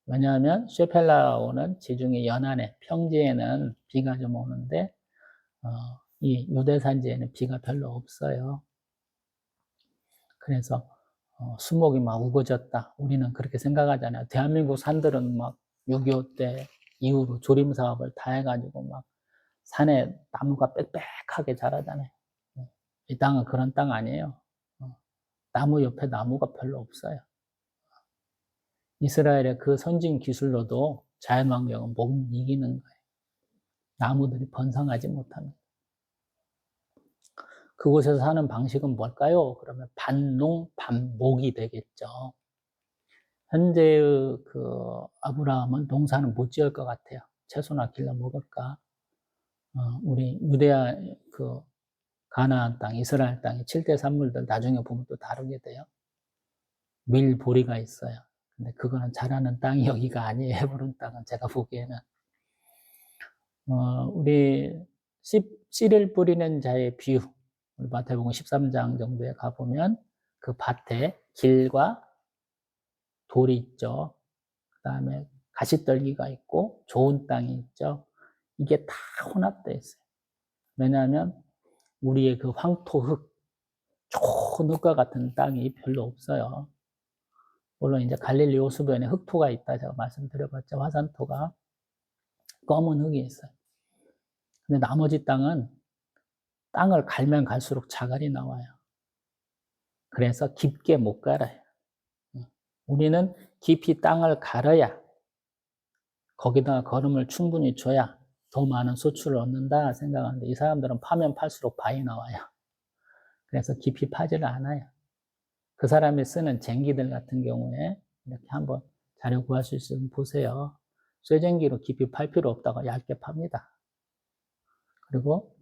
왜냐하면 쉐펠라오는 지중해 연안에 평지에는 비가 좀 오는데 이 유대 산지에는 비가 별로 없어요. 그래서 수목이 막 우거졌다. 우리는 그렇게 생각하잖아요. 대한민국 산들은 막 6.25 때 이후로 조림 사업을 다 해가지고 막 산에 나무가 빽빽하게 자라잖아요. 이 땅은 그런 땅 아니에요. 나무 옆에 나무가 별로 없어요. 이스라엘의 그 선진 기술로도 자연환경은 못 이기는 거예요. 나무들이 번성하지 못합니다. 그곳에서 사는 방식은 뭘까요? 그러면 반농, 반목이 되겠죠. 현재의 그 아브라함은 농사는 못 지을 것 같아요. 채소나 길러 먹을까? 우리 유대아 그 가나안 땅, 이스라엘 땅의 7대 산물들 나중에 보면 또 다르게 돼요. 밀, 보리가 있어요. 근데 그거는 자라는 땅이 여기가 아니에요. 헤브론 땅은 제가 보기에는. 우리 씨를 뿌리는 자의 비유, 우리 마태복음 13장 정도에 가보면 그 밭에 길과 돌이 있죠. 그 다음에 가시떨기가 있고 좋은 땅이 있죠. 이게 다 혼합되어 있어요. 왜냐하면 우리의 그 황토 흙, 좋은 흙과 같은 땅이 별로 없어요. 물론 이제 갈릴리 호수변에 흙토가 있다 제가 말씀드려봤죠. 화산토가 검은 흙이 있어요. 근데 나머지 땅은 땅을 갈면 갈수록 자갈이 나와요. 그래서 깊게 못 갈아요. 우리는 깊이 땅을 갈아야 거기다가 거름을 충분히 줘야 더 많은 수출을 얻는다 생각하는데 이 사람들은 파면 팔수록 바위 나와요. 그래서 깊이 파지를 않아요. 그 사람이 쓰는 쟁기들 같은 경우에 이렇게 한번 자료 구할 수 있으면 보세요. 쇠쟁기로 깊이 팔 필요 없다고 얇게 팝니다. 그리고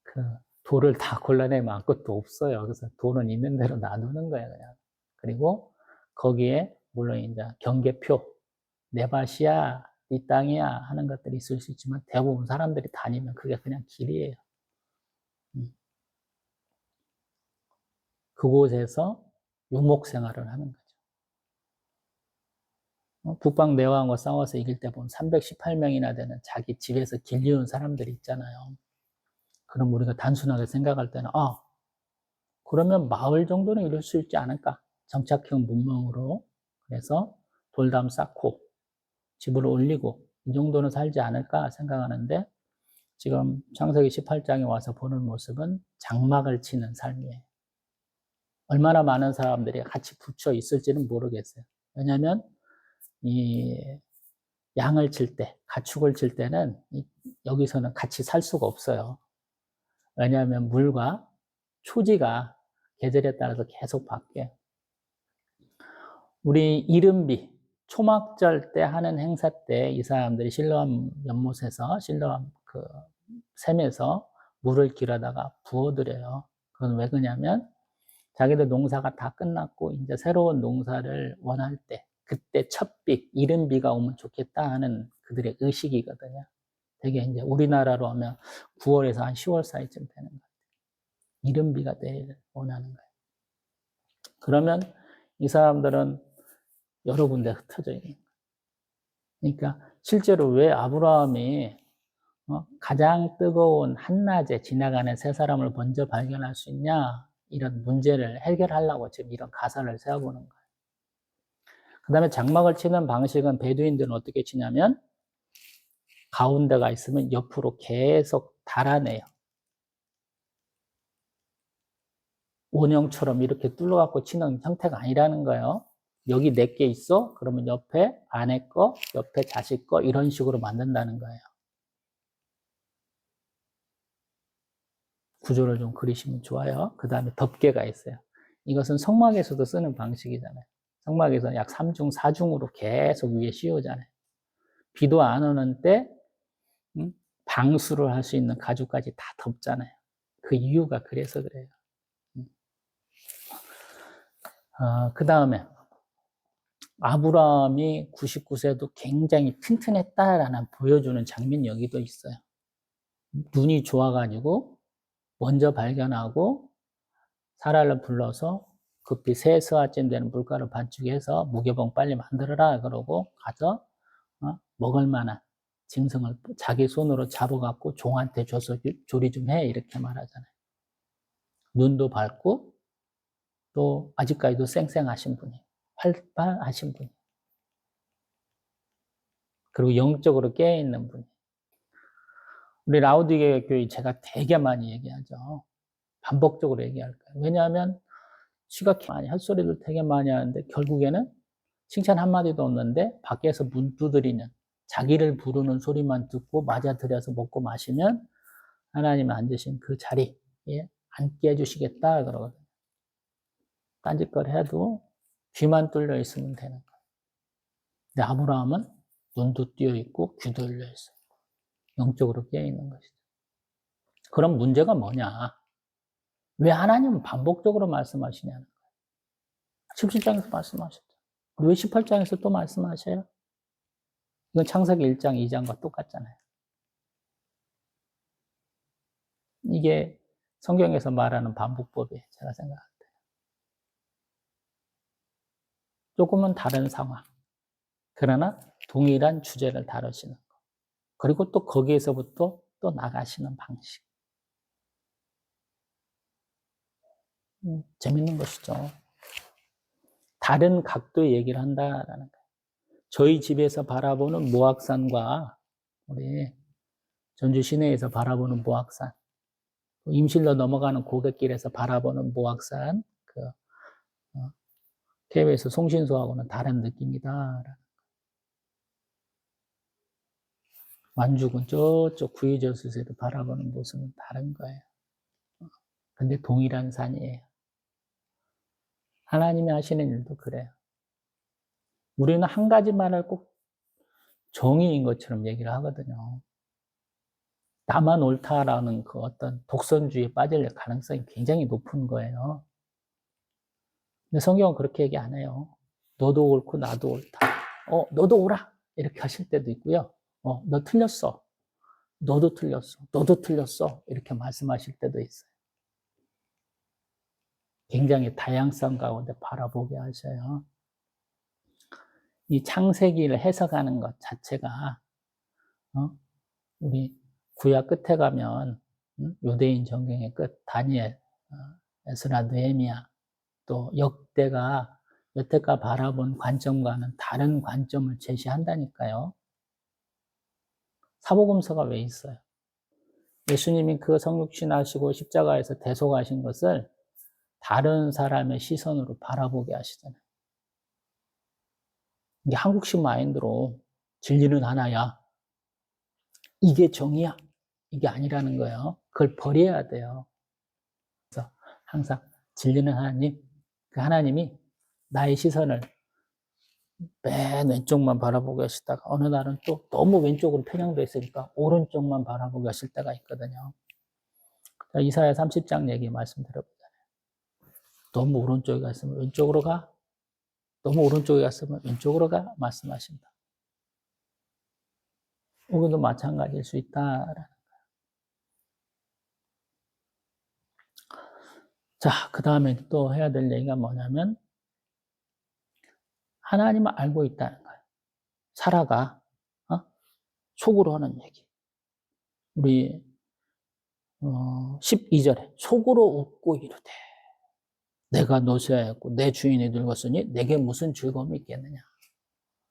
그 돌을 다 골라내면 아무것도 없어요. 그래서 돌은 있는 대로 놔두는 거예요, 그냥. 그리고 거기에 물론 이제 경계표, 내 밭이야, 네 땅이야 하는 것들이 있을 수 있지만 대부분 사람들이 다니면 그게 그냥 길이에요. 그곳에서 유목 생활을 하는 거죠. 북방 내왕과 싸워서 이길 때 보면 318명이나 되는 자기 집에서 길리운 사람들이 있잖아요. 그럼 우리가 단순하게 생각할 때는 그러면 마을 정도는 이룰 수 있지 않을까? 정착형 문명으로. 그래서 돌담 쌓고 집을 올리고 이 정도는 살지 않을까 생각하는데 지금 창세기 18장에 와서 보는 모습은 장막을 치는 삶이에요. 얼마나 많은 사람들이 같이 붙여 있을지는 모르겠어요. 왜냐하면 이 양을 칠 때, 가축을 칠 때는 여기서는 같이 살 수가 없어요. 왜냐하면 물과 초지가 계절에 따라서 계속 바뀌어요. 우리 이른비, 초막절 때 하는 행사 때 이 사람들이 실로암 연못에서, 실로암 그 샘에서 물을 길어다가 부어드려요. 그건 왜 그러냐면 자기들 농사가 다 끝났고 이제 새로운 농사를 원할 때 그때 첫비, 이른비가 오면 좋겠다 하는 그들의 의식이거든요. 되게 이제 우리나라로 하면 9월에서 한 10월 사이쯤 되는 거예요. 이른비가 되기를 원하는 거예요. 그러면 이 사람들은 여러 군데 흩어져 있는 거예요. 그러니까 실제로 왜 아브라함이 가장 뜨거운 한낮에 지나가는 세 사람을 먼저 발견할 수 있냐? 이런 문제를 해결하려고 지금 이런 가설을 세워보는 거예요. 그 다음에 장막을 치는 방식은 베두인들은 어떻게 치냐면 가운데가 있으면 옆으로 계속 달아내요. 원형처럼 이렇게 뚫어갖고 치는 형태가 아니라는 거예요. 여기 4개 있어? 그러면 옆에 아내 거, 옆에 자식 거 이런 식으로 만든다는 거예요. 구조를 좀 그리시면 좋아요. 그 다음에 덮개가 있어요. 이것은 성막에서도 쓰는 방식이잖아요. 성막에서 약 3중, 4중으로 계속 위에 씌우잖아요. 비도 안 오는 때 방수를 할 수 있는 가죽까지 다 덮잖아요. 그 이유가 그래서 그래요. 그 다음에 아브라함이 99세도 굉장히 튼튼했다라는 보여주는 장면이 여기도 있어요. 눈이 좋아가지고 먼저 발견하고 사라를 불러서 급히 3스와쯤 되는 물가를 반죽해서 무교봉 빨리 만들어라 그러고 가서 먹을 만한 짐승을 자기 손으로 잡아갖고 종한테 줘서 조리 좀 해 이렇게 말하잖아요. 눈도 밝고 또 아직까지도 쌩쌩하신 분이 활발하신 분이 그리고 영적으로 깨어있는 분이 우리 라우디게 교회 제가 되게 많이 얘기하죠. 반복적으로 얘기할 거예요. 왜냐하면 지가 많이 헛소리를 되게 많이 하는데 결국에는 칭찬 한마디도 없는데 밖에서 문 두드리는 자기를 부르는 소리만 듣고 맞아들여서 먹고 마시면 하나님 앉으신 그 자리에 앉게 해주시겠다 그러거든요. 딴짓거리 해도 귀만 뚫려 있으면 되는 거예요. 근데 아브라함은 눈도 띄어 있고 귀도 열려 있어요. 영적으로 깨어 있는 것이죠. 그럼 문제가 뭐냐? 왜 하나님은 반복적으로 말씀하시냐는 거예요. 17장에서 말씀하셨죠. 왜 18장에서 또 말씀하셔요? 이건 창세기 1장, 2장과 똑같잖아요. 이게 성경에서 말하는 반복법이에요. 제가 생각할 때. 조금은 다른 상황. 그러나 동일한 주제를 다루시는 거. 그리고 또 거기에서부터 또 나가시는 방식. 재밌는 것이죠. 다른 각도의 얘기를 한다라는 거예요. 저희 집에서 바라보는 모악산과 우리 전주 시내에서 바라보는 모악산, 임실로 넘어가는 고갯길에서 바라보는 모악산, KBS 송신소하고는 다른 느낌이다. 완죽은 저쪽 구유저수에서 바라보는 모습은 다른 거예요. 근데 동일한 산이에요. 하나님이 하시는 일도 그래요. 우리는 한 가지 말을 꼭 정의인 것처럼 얘기를 하거든요. 나만 옳다라는 그 어떤 독선주의에 빠질 가능성이 굉장히 높은 거예요. 근데 성경은 그렇게 얘기 안 해요. 너도 옳고 나도 옳다. 너도 옳아. 이렇게 하실 때도 있고요. 너 틀렸어. 너도 틀렸어. 너도 틀렸어. 이렇게 말씀하실 때도 있어요. 굉장히 다양성 가운데 바라보게 하셔요. 이 창세기를 해석하는 것 자체가 우리 구약 끝에 가면 유대인 전경의 끝 다니엘, 에스라, 느헤미야 또 역대가 여태껏 바라본 관점과는 다른 관점을 제시한다니까요. 사복음서가 왜 있어요? 예수님이 그 성육신 하시고 십자가에서 대속하신 것을 다른 사람의 시선으로 바라보게 하시잖아요. 이게 한국식 마인드로 진리는 하나야. 이게 정의야. 이게 아니라는 거예요. 그걸 버려야 돼요. 그래서 항상 진리는 하나님, 그 하나님이 나의 시선을 맨 왼쪽만 바라보고 계시다가 어느 날은 또 너무 왼쪽으로 편향되어 있으니까 오른쪽만 바라보고 계실 때가 있거든요. 이사야 30장 얘기 말씀드려보잖아요. 너무 오른쪽에 갔으면 왼쪽으로 가. 너무 오른쪽에 갔으면 왼쪽으로 가. 말씀하신다. 여기도 마찬가지일 수 있다라는 거예요. 자, 그 다음에 또 해야 될 얘기가 뭐냐면 하나님을 알고 있다는 거예요. 사라가 속으로 하는 얘기. 우리 12절에 속으로 웃고 이르되 내가 노쇠하였고 내 주인이 늙었으니 내게 무슨 즐거움이 있겠느냐.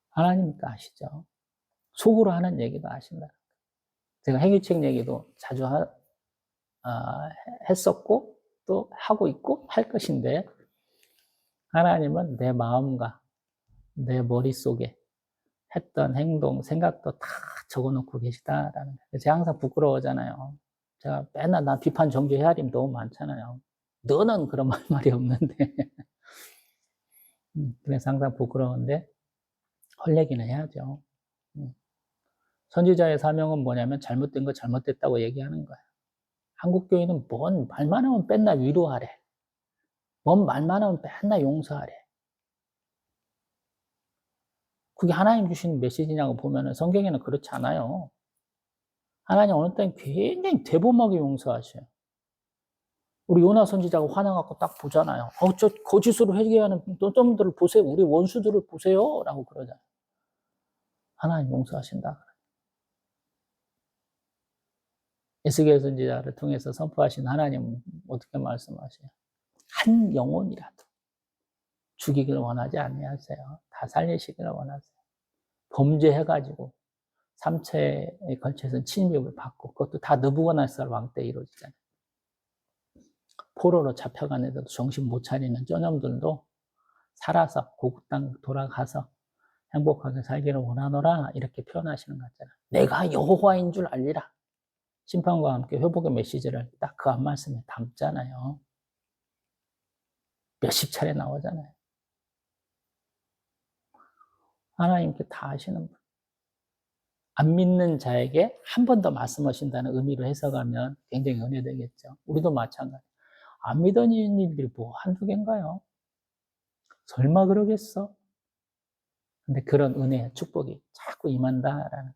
하나님이니까 아시죠. 속으로 하는 얘기도 아신다. 제가 행위책 얘기도 자주 했었고 또 하고 있고 할 것인데 하나님은 내 마음과 내 머릿속에 했던 행동, 생각도 다 적어놓고 계시다라는 거예요. 제가 항상 부끄러워하잖아요. 제가 맨날 나 비판, 정죄, 헤아림 너무 많잖아요. 너는 그런 말이 없는데 그래서 항상 부끄러운데 할 얘기는 해야죠. 선지자의 사명은 뭐냐면 잘못된 거 잘못됐다고 얘기하는 거예요. 한국 교회는 뭔 말만 하면 맨날 위로하래. 뭔 말만 하면 맨날 용서하래. 그게 하나님 주신 메시지냐고 보면은 성경에는 그렇지 않아요. 하나님 어느 때는 굉장히 대범하게 용서하셔요. 우리 요나 선지자가 화나갖고 딱 보잖아요. 저 거짓으로 회개하는 놈들을 보세요. 우리 원수들을 보세요. 라고 그러잖아요. 하나님 용서하신다. 에스겔 선지자를 통해서 선포하신 하나님은 어떻게 말씀하세요? 한 영혼이라도 죽이기를 원하지 아니하세요. 다 살리시기를 원하세요. 범죄해가지고 3차에 걸쳐서 침입을 받고 그것도 다 느부갓네살 왕 때 이루어지잖아요. 포로로 잡혀간 애들도 정신 못 차리는 쩌놈들도 살아서 고국 땅 돌아가서 행복하게 살기를 원하노라 이렇게 표현하시는 거 같잖아요. 내가 여호와인 줄 알리라. 심판과 함께 회복의 메시지를 딱 그 한 말씀에 담잖아요. 몇십 차례 나오잖아요. 하나님께 다 아시는 분. 안 믿는 자에게 한 번 더 말씀하신다는 의미로 해석하면 굉장히 은혜되겠죠. 우리도 마찬가지. 안 믿은 일들이 뭐 한두 개인가요? 설마 그러겠어? 근데 그런 은혜, 축복이 자꾸 임한다라는.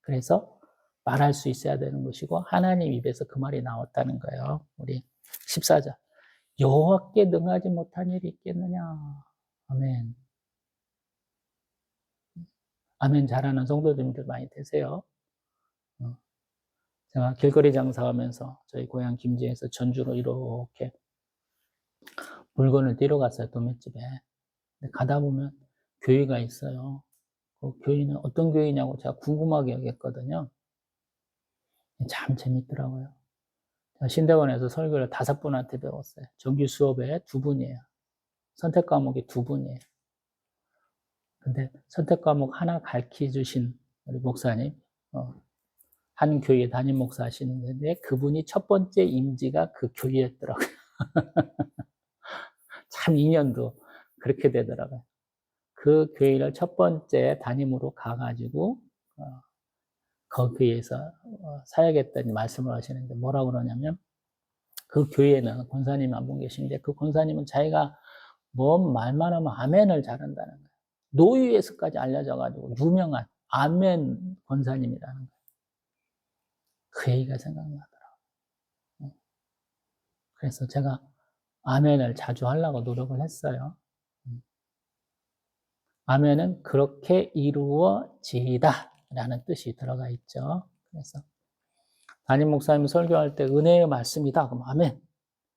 그래서 말할 수 있어야 되는 것이고 하나님 입에서 그 말이 나왔다는 거예요. 우리 14절. 여호와께 능하지 못한 일이 있겠느냐. 아멘. 아멘 잘하는 성도님들 많이 되세요. 제가 길거리 장사하면서 저희 고향 김제에서 전주로 이렇게 물건을 띠러 갔어요. 도매집에. 가다 보면 교회가 있어요. 그 교회는 어떤 교회냐고 제가 궁금하게 여겼거든요. 참 재밌더라고요. 신대원에서 설교를 5분한테 배웠어요. 정규 수업에 2분이에요. 선택 과목이 2분이에요. 근데 선택 과목 하나 가르쳐 주신 우리 목사님, 한 교회 담임 목사 하시는데 그분이 첫 번째 임지가 그 교회였더라고요. 참 인연도 그렇게 되더라고요. 그 교회를 첫 번째 담임으로 가가지고 거기에서 사역했더니 말씀을 하시는데 뭐라고 그러냐면 그 교회에는 권사님이 한 분 계신데 그 권사님은 자기가 뭔 말만 하면 아멘을 잘한다는 거예요. 노유에서까지 알려져가지고 유명한 아멘 권사님이라는 거예요. 그 얘기가 생각나더라고요. 그래서 제가 아멘을 자주 하려고 노력을 했어요. 아멘은 그렇게 이루어지이다 라는 뜻이 들어가 있죠. 그래서 담임 목사님이 설교할 때 은혜의 말씀이다. 그럼 아멘.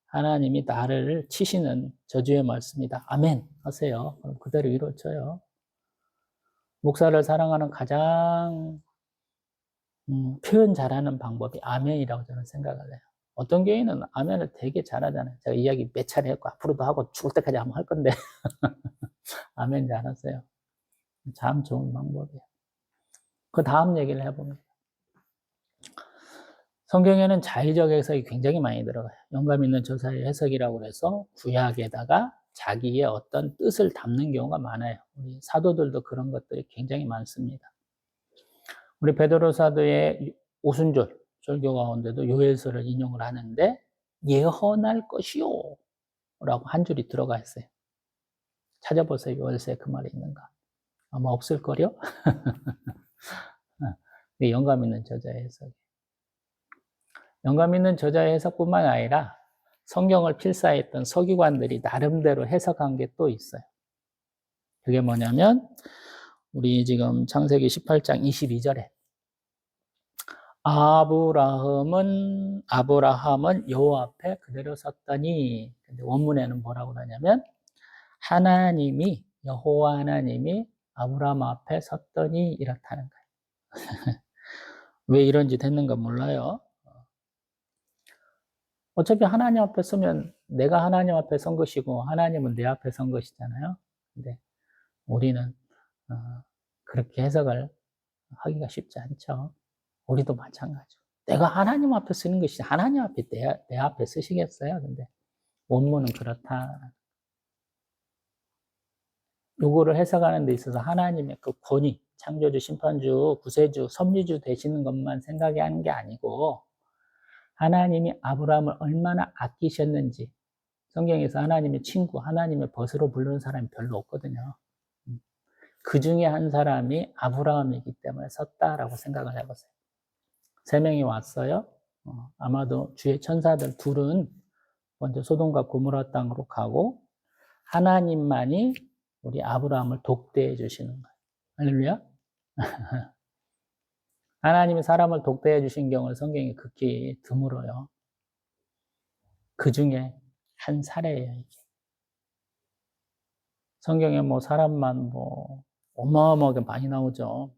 하나님이 나를 치시는 저주의 말씀이다. 아멘 하세요. 그럼 그대로 이루어져요. 목사를 사랑하는 가장 표현 잘하는 방법이 아멘이라고 저는 생각을 해요. 어떤 교회는 아멘을 되게 잘하잖아요. 제가 이야기 몇 차례 했고 앞으로도 하고 죽을 때까지 한번 할 건데 아멘 잘하세요. 참 좋은 방법이에요. 그 다음 얘기를 해봅니다. 성경에는 자의적 해석이 굉장히 많이 들어가요. 영감 있는 저자의 해석이라고 해서 구약에다가 자기의 어떤 뜻을 담는 경우가 많아요. 우리 사도들도 그런 것들이 굉장히 많습니다. 우리 베드로 사도의 오순절 설교 가운데도 요엘서를 인용을 하는데 예언할 것이요 라고 한 줄이 들어가 있어요. 찾아보세요. 요엘서에 그 말이 있는가. 아마 없을걸요? 영감 있는 저자의 해석이. 영감 있는 저자의 해석뿐만 아니라 성경을 필사했던 서기관들이 나름대로 해석한 게 또 있어요. 그게 뭐냐면 우리 지금 창세기 18장 22절에 아브라함은 여호와 앞에 그대로 섰더니, 근데 원문에는 뭐라고 그러냐면 여호와 하나님이 아브라함 앞에 섰더니 이렇다는 거예요. 왜 이런 짓 했는가 몰라요. 어차피 하나님 앞에 서면 내가 하나님 앞에 선 것이고 하나님은 내 앞에 선 것이잖아요. 근데 우리는 그렇게 해석을 하기가 쉽지 않죠. 우리도 마찬가지고. 내가 하나님 앞에 쓰는 것이 하나님 앞에 내 앞에 쓰시겠어요? 근데 원문은 그렇다. 요거를 해석하는 데 있어서 하나님의 그 권위, 창조주, 심판주, 구세주, 섭리주 되시는 것만 생각하는 게 아니고 하나님이 아브라함을 얼마나 아끼셨는지, 성경에서 하나님의 친구, 하나님의 벗으로 부르는 사람이 별로 없거든요. 그 중에 한 사람이 아브라함이기 때문에 섰다라고 생각을 해보세요. 3명이 왔어요. 아마도 주의 천사들 둘은 먼저 소돔과 고모라 땅으로 가고 하나님만이 우리 아브라함을 독대해 주시는 거예요. 할렐루야. 하나님이 사람을 독대해 주신 경우는 성경에 극히 드물어요. 그 중에 한 사례예요, 이게. 성경에 뭐 사람만 뭐 어마어마하게 많이 나오죠.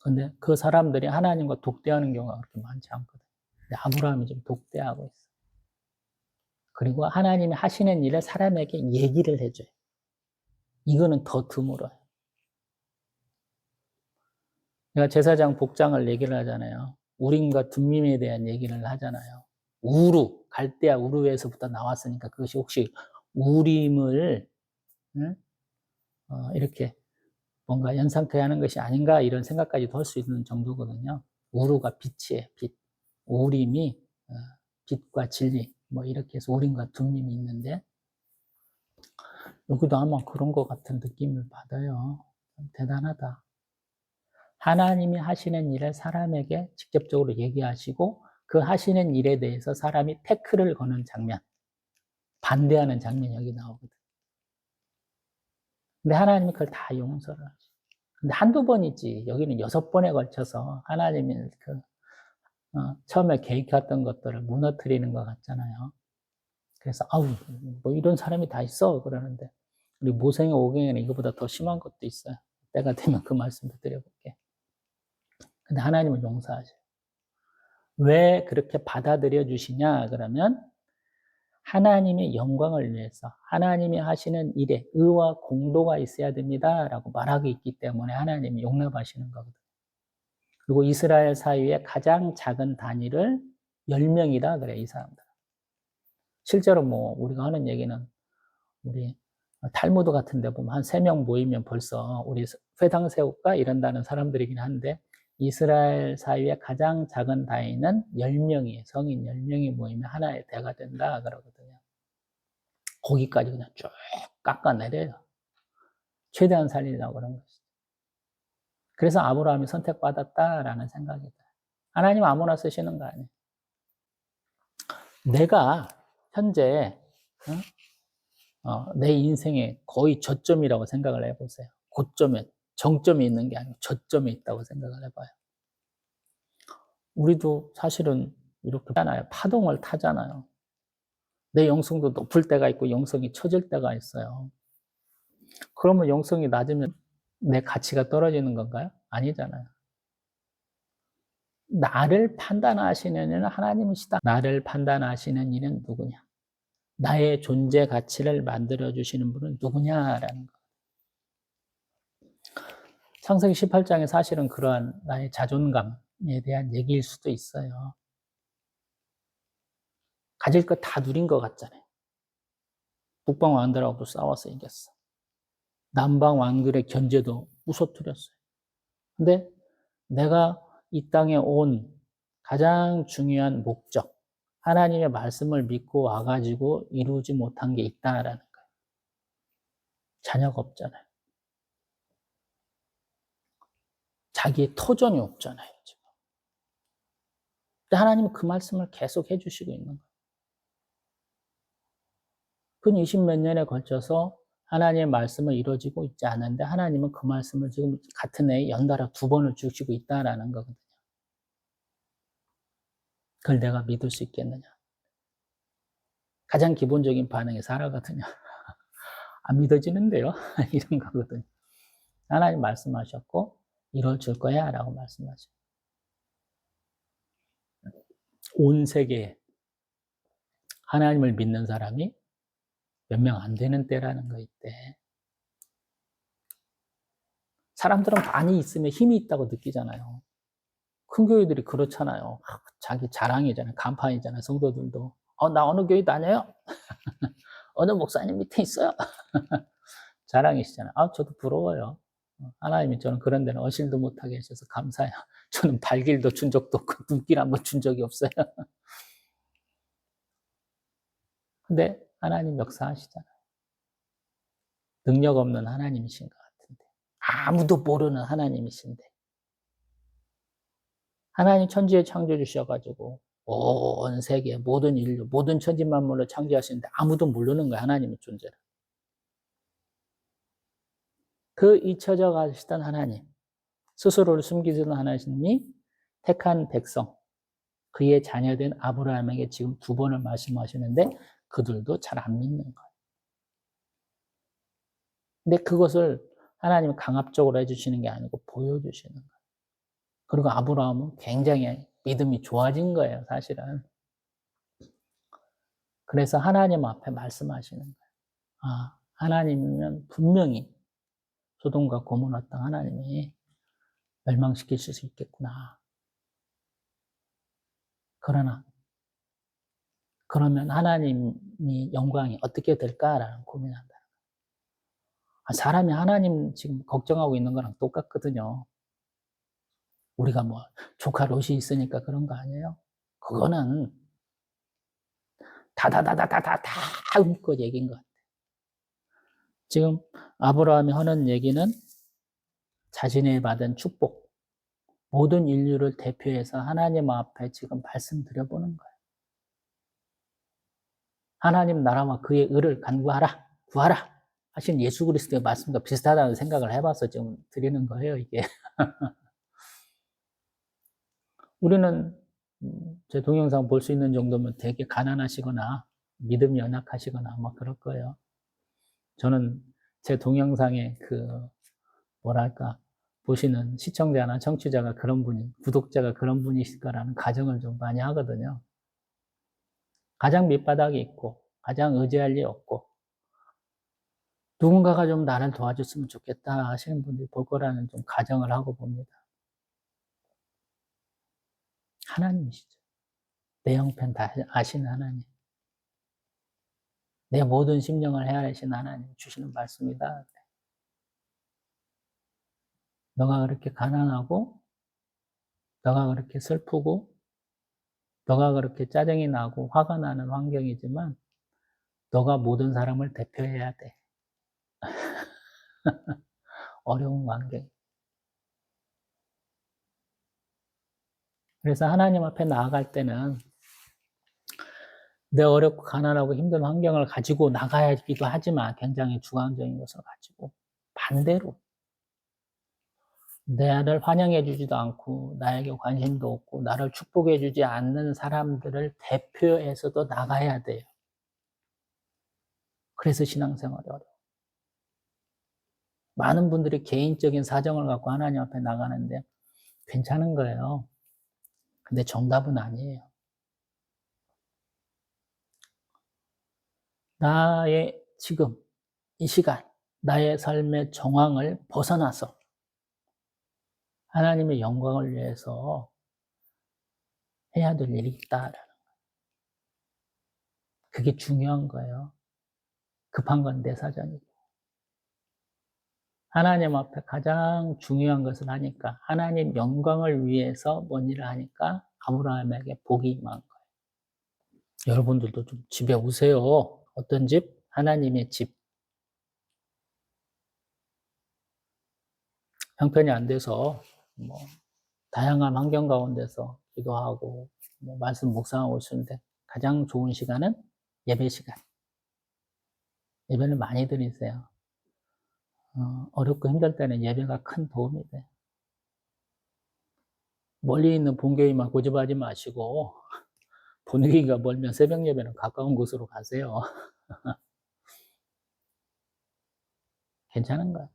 근데 그 사람들이 하나님과 독대하는 경우가 그렇게 많지 않거든요. 근데 아브라함이 지금 독대하고 있어요. 그리고 하나님이 하시는 일을 사람에게 얘기를 해줘요. 이거는 더 드물어요. 내가 제사장 복장을 얘기를 하잖아요. 우림과 둠밈에 대한 얘기를 하잖아요. 갈대아 우르에서부터 나왔으니까 그것이 혹시 우림을 이렇게 뭔가 연상케 하는 것이 아닌가 이런 생각까지도 할 수 있는 정도거든요. 우루가 빛이에요, 빛. 우림이 빛과 진리, 뭐 이렇게 해서 우림과 둠밈이 있는데 여기도 아마 그런 것 같은 느낌을 받아요. 대단하다. 하나님이 하시는 일을 사람에게 직접적으로 얘기하시고 그 하시는 일에 대해서 사람이 태클을 거는 장면, 반대하는 장면이 여기 나오거든. 근데 하나님이 그걸 다 용서를 하죠. 근데 한두 번이지 여기는 6번에 걸쳐서 하나님이 처음에 계획했던 것들을 무너뜨리는 것 같잖아요. 그래서 뭐 이런 사람이 다 있어 그러는데 우리 모세의 오경에는 이거보다 더 심한 것도 있어요. 때가 되면 그 말씀도 드려볼게. 근데 하나님은 용서하셔요. 왜 그렇게 받아들여 주시냐 그러면 하나님의 영광을 위해서 하나님이 하시는 일에 의와 공도가 있어야 됩니다 라고 말하고 있기 때문에 하나님이 용납하시는 거거든요. 그리고 이스라엘 사이의 가장 작은 단위를 10명이다 그래 이 사람들. 실제로 뭐 우리가 하는 얘기는 우리 탈무드 같은 데 보면 한 3명 모이면 벌써 우리 회당 세울까? 이런다는 사람들이긴 한데 이스라엘 사회의 가장 작은 단위는 10명이에요. 성인 10명이 모이면 하나의 대가 된다 그러거든요. 거기까지 그냥 쭉 깎아내려요. 최대한 살리려고 그런 것이죠. 그래서 아브라함이 선택받았다라는 생각이 들어요. 하나님 아무나 쓰시는 거 아니에요. 내가 현재 내 인생의 거의 저점이라고 생각을 해보세요. 고점에, 정점이 있는 게 아니고 저점에 있다고 생각을 해봐요. 우리도 사실은 이렇게 하잖아요. 파동을 타잖아요. 내 영성도 높을 때가 있고 영성이 처질 때가 있어요. 그러면 영성이 낮으면 내 가치가 떨어지는 건가요? 아니잖아요. 나를 판단하시는 이는 하나님이시다. 나를 판단하시는 이는 누구냐? 나의 존재 가치를 만들어주시는 분은 누구냐라는 거. 창세기 18장에 사실은 그러한 나의 자존감에 대한 얘기일 수도 있어요. 가질 것 다 누린 것 같잖아요. 북방 왕들하고도 싸워서 이겼어. 남방 왕들의 견제도 무서뜨렸어요. 근데 내가 이 땅에 온 가장 중요한 목적, 하나님의 말씀을 믿고 와가지고 이루지 못한 게 있다라는 거예요. 자녀가 없잖아요. 자기의 터전이 없잖아요, 지금. 근데 하나님은 그 말씀을 계속 해주시고 있는 거예요. 근 20몇 년에 걸쳐서 하나님의 말씀을 이루어지고 있지 않은데 하나님은 그 말씀을 지금 같은 해에 연달아 2번을 주시고 있다라는 거거든요. 그걸 내가 믿을 수 있겠느냐. 가장 기본적인 반응이 사라거든요. 안 믿어지는데요. 이런 거거든요. 하나님 말씀하셨고 이루어질 거야 라고 말씀하셨어요. 온 세계에 하나님을 믿는 사람이 몇 명 안 되는 때라는 거 있대. 사람들은 많이 있으면 힘이 있다고 느끼잖아요. 큰 교회들이 그렇잖아요. 자기 자랑이잖아요. 간판이잖아요. 성도들도. 나 어느 교회 다녀요? 어느 목사님 밑에 있어요? 자랑이시잖아요. 저도 부러워요. 하나님이 저는 그런 데는 어실도 못하게 하셔서 감사해요. 저는 발길도 준 적도 없고 눈길 한번 준 적이 없어요. 근데 하나님 역사하시잖아요. 능력 없는 하나님이신 것 같은데. 아무도 모르는 하나님이신데. 하나님 천지에 창조 주셔가지고 온 세계 모든 인류 모든 천지 만물을 창조하시는데 아무도 모르는 거야. 하나님의 존재를. 그 잊혀져 가시던 하나님, 스스로를 숨기시던 하나님이 택한 백성, 그의 자녀된 아브라함에게 지금 2번을 말씀하시는데 그들도 잘 안 믿는 거예요. 근데 그것을 하나님은 강압적으로 해주시는 게 아니고 보여주시는 거예요. 그리고 아브라함은 굉장히 믿음이 좋아진 거예요, 사실은. 그래서 하나님 앞에 말씀하시는 거예요. 하나님이면 분명히 소돔과 고모라 땅 하나님이 멸망시키실 수 있겠구나. 그러면 하나님이 영광이 어떻게 될까라는 고민한다. 사람이 하나님 지금 걱정하고 있는 거랑 똑같거든요. 우리가 뭐 조카 롯이 있으니까 그런 거 아니에요? 그거는 다다다다다다 흠껏 얘기인 것 같아요. 지금 아브라함이 하는 얘기는 자신이 받은 축복, 모든 인류를 대표해서 하나님 앞에 지금 말씀드려보는 거예요. 하나님 나라와 그의 의를 간구하라, 구하라 하신 예수 그리스도의 말씀과 비슷하다는 생각을 해봐서 지금 드리는 거예요, 이게. 우리는 제 동영상 볼 수 있는 정도면 되게 가난하시거나 믿음이 연약하시거나 아마 그럴 거예요. 저는 제 동영상에 보시는 시청자나 청취자가 그런 분이, 구독자가 그런 분이실 거라는 가정을 좀 많이 하거든요. 가장 밑바닥이 있고, 가장 의지할 리 없고, 누군가가 좀 나를 도와줬으면 좋겠다 하시는 분들이 볼 거라는 좀 가정을 하고 봅니다. 하나님이시죠. 내 형편 다 아시는 하나님. 내 모든 심령을 헤아리신 하나님 주시는 말씀이다. 너가 그렇게 가난하고, 너가 그렇게 슬프고, 너가 그렇게 짜증이 나고 화가 나는 환경이지만 너가 모든 사람을 대표해야 돼. 어려운 환경. 그래서 하나님 앞에 나아갈 때는 내 어렵고 가난하고 힘든 환경을 가지고 나가야기도 하지만 굉장히 주관적인 것을 가지고 반대로 나를 환영해 주지도 않고 나에게 관심도 없고 나를 축복해 주지 않는 사람들을 대표해서도 나가야 돼요. 그래서 신앙생활이 어려워요. 많은 분들이 개인적인 사정을 갖고 하나님 앞에 나가는데 괜찮은 거예요. 근데 정답은 아니에요. 나의 지금 이 시간 나의 삶의 정황을 벗어나서 하나님의 영광을 위해서 해야 될 일이 있다라는 거예요. 그게 중요한 거예요. 급한 건 내 사정이고. 하나님 앞에 가장 중요한 것을 하니까 하나님 영광을 위해서 뭔 일을 하니까 아브라함에게 복이 임한 거예요. 여러분들도 좀 집에 오세요. 어떤 집? 하나님의 집. 형편이 안 돼서 뭐 다양한 환경 가운데서 기도하고 뭐 말씀 묵상하고 있는데 가장 좋은 시간은 예배 시간. 예배를 많이 드리세요. 어렵고 힘들 때는 예배가 큰 도움이 돼요. 멀리 있는 본교회만 고집하지 마시고 본교회가 멀면 새벽 예배는 가까운 곳으로 가세요. 괜찮은 거예요.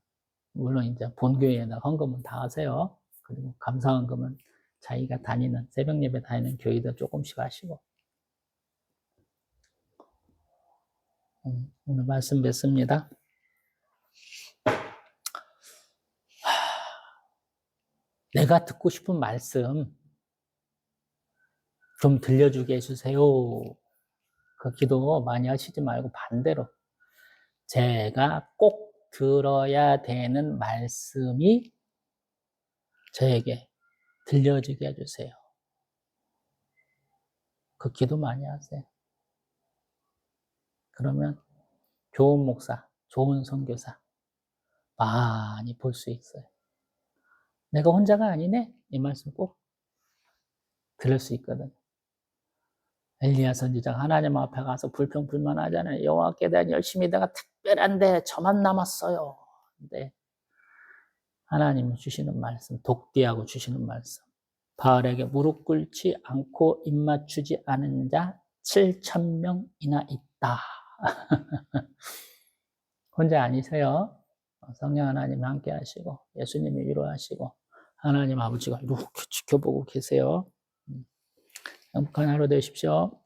물론 이제 본교회에다 헌금은 다 하세요. 그리고 감사헌금은 자기가 다니는 새벽 예배 다니는 교회도 조금씩 하시고. 오늘 말씀 맺습니다. 내가 듣고 싶은 말씀 좀 들려주게 해주세요. 그 기도 많이 하시지 말고 반대로 제가 꼭 들어야 되는 말씀이 저에게 들려주게 해주세요. 그 기도 많이 하세요. 그러면 좋은 목사, 좋은 선교사 많이 볼 수 있어요. 내가 혼자가 아니네? 이 말씀 꼭 들을 수 있거든요. 엘리야 선지자가 하나님 앞에 가서 불평불만하잖아요. 여호와께 대한 열심히 내가 특별한데 저만 남았어요. 근데 하나님이 주시는 말씀, 독대하고 주시는 말씀. 바알에게 무릎 꿇지 않고 입 맞추지 않은 자 7,000명이나 있다. 혼자 아니세요. 성령 하나님 함께 하시고 예수님이 위로하시고 하나님 아버지가 이렇게 지켜보고 계세요. 행복한 하루 되십시오.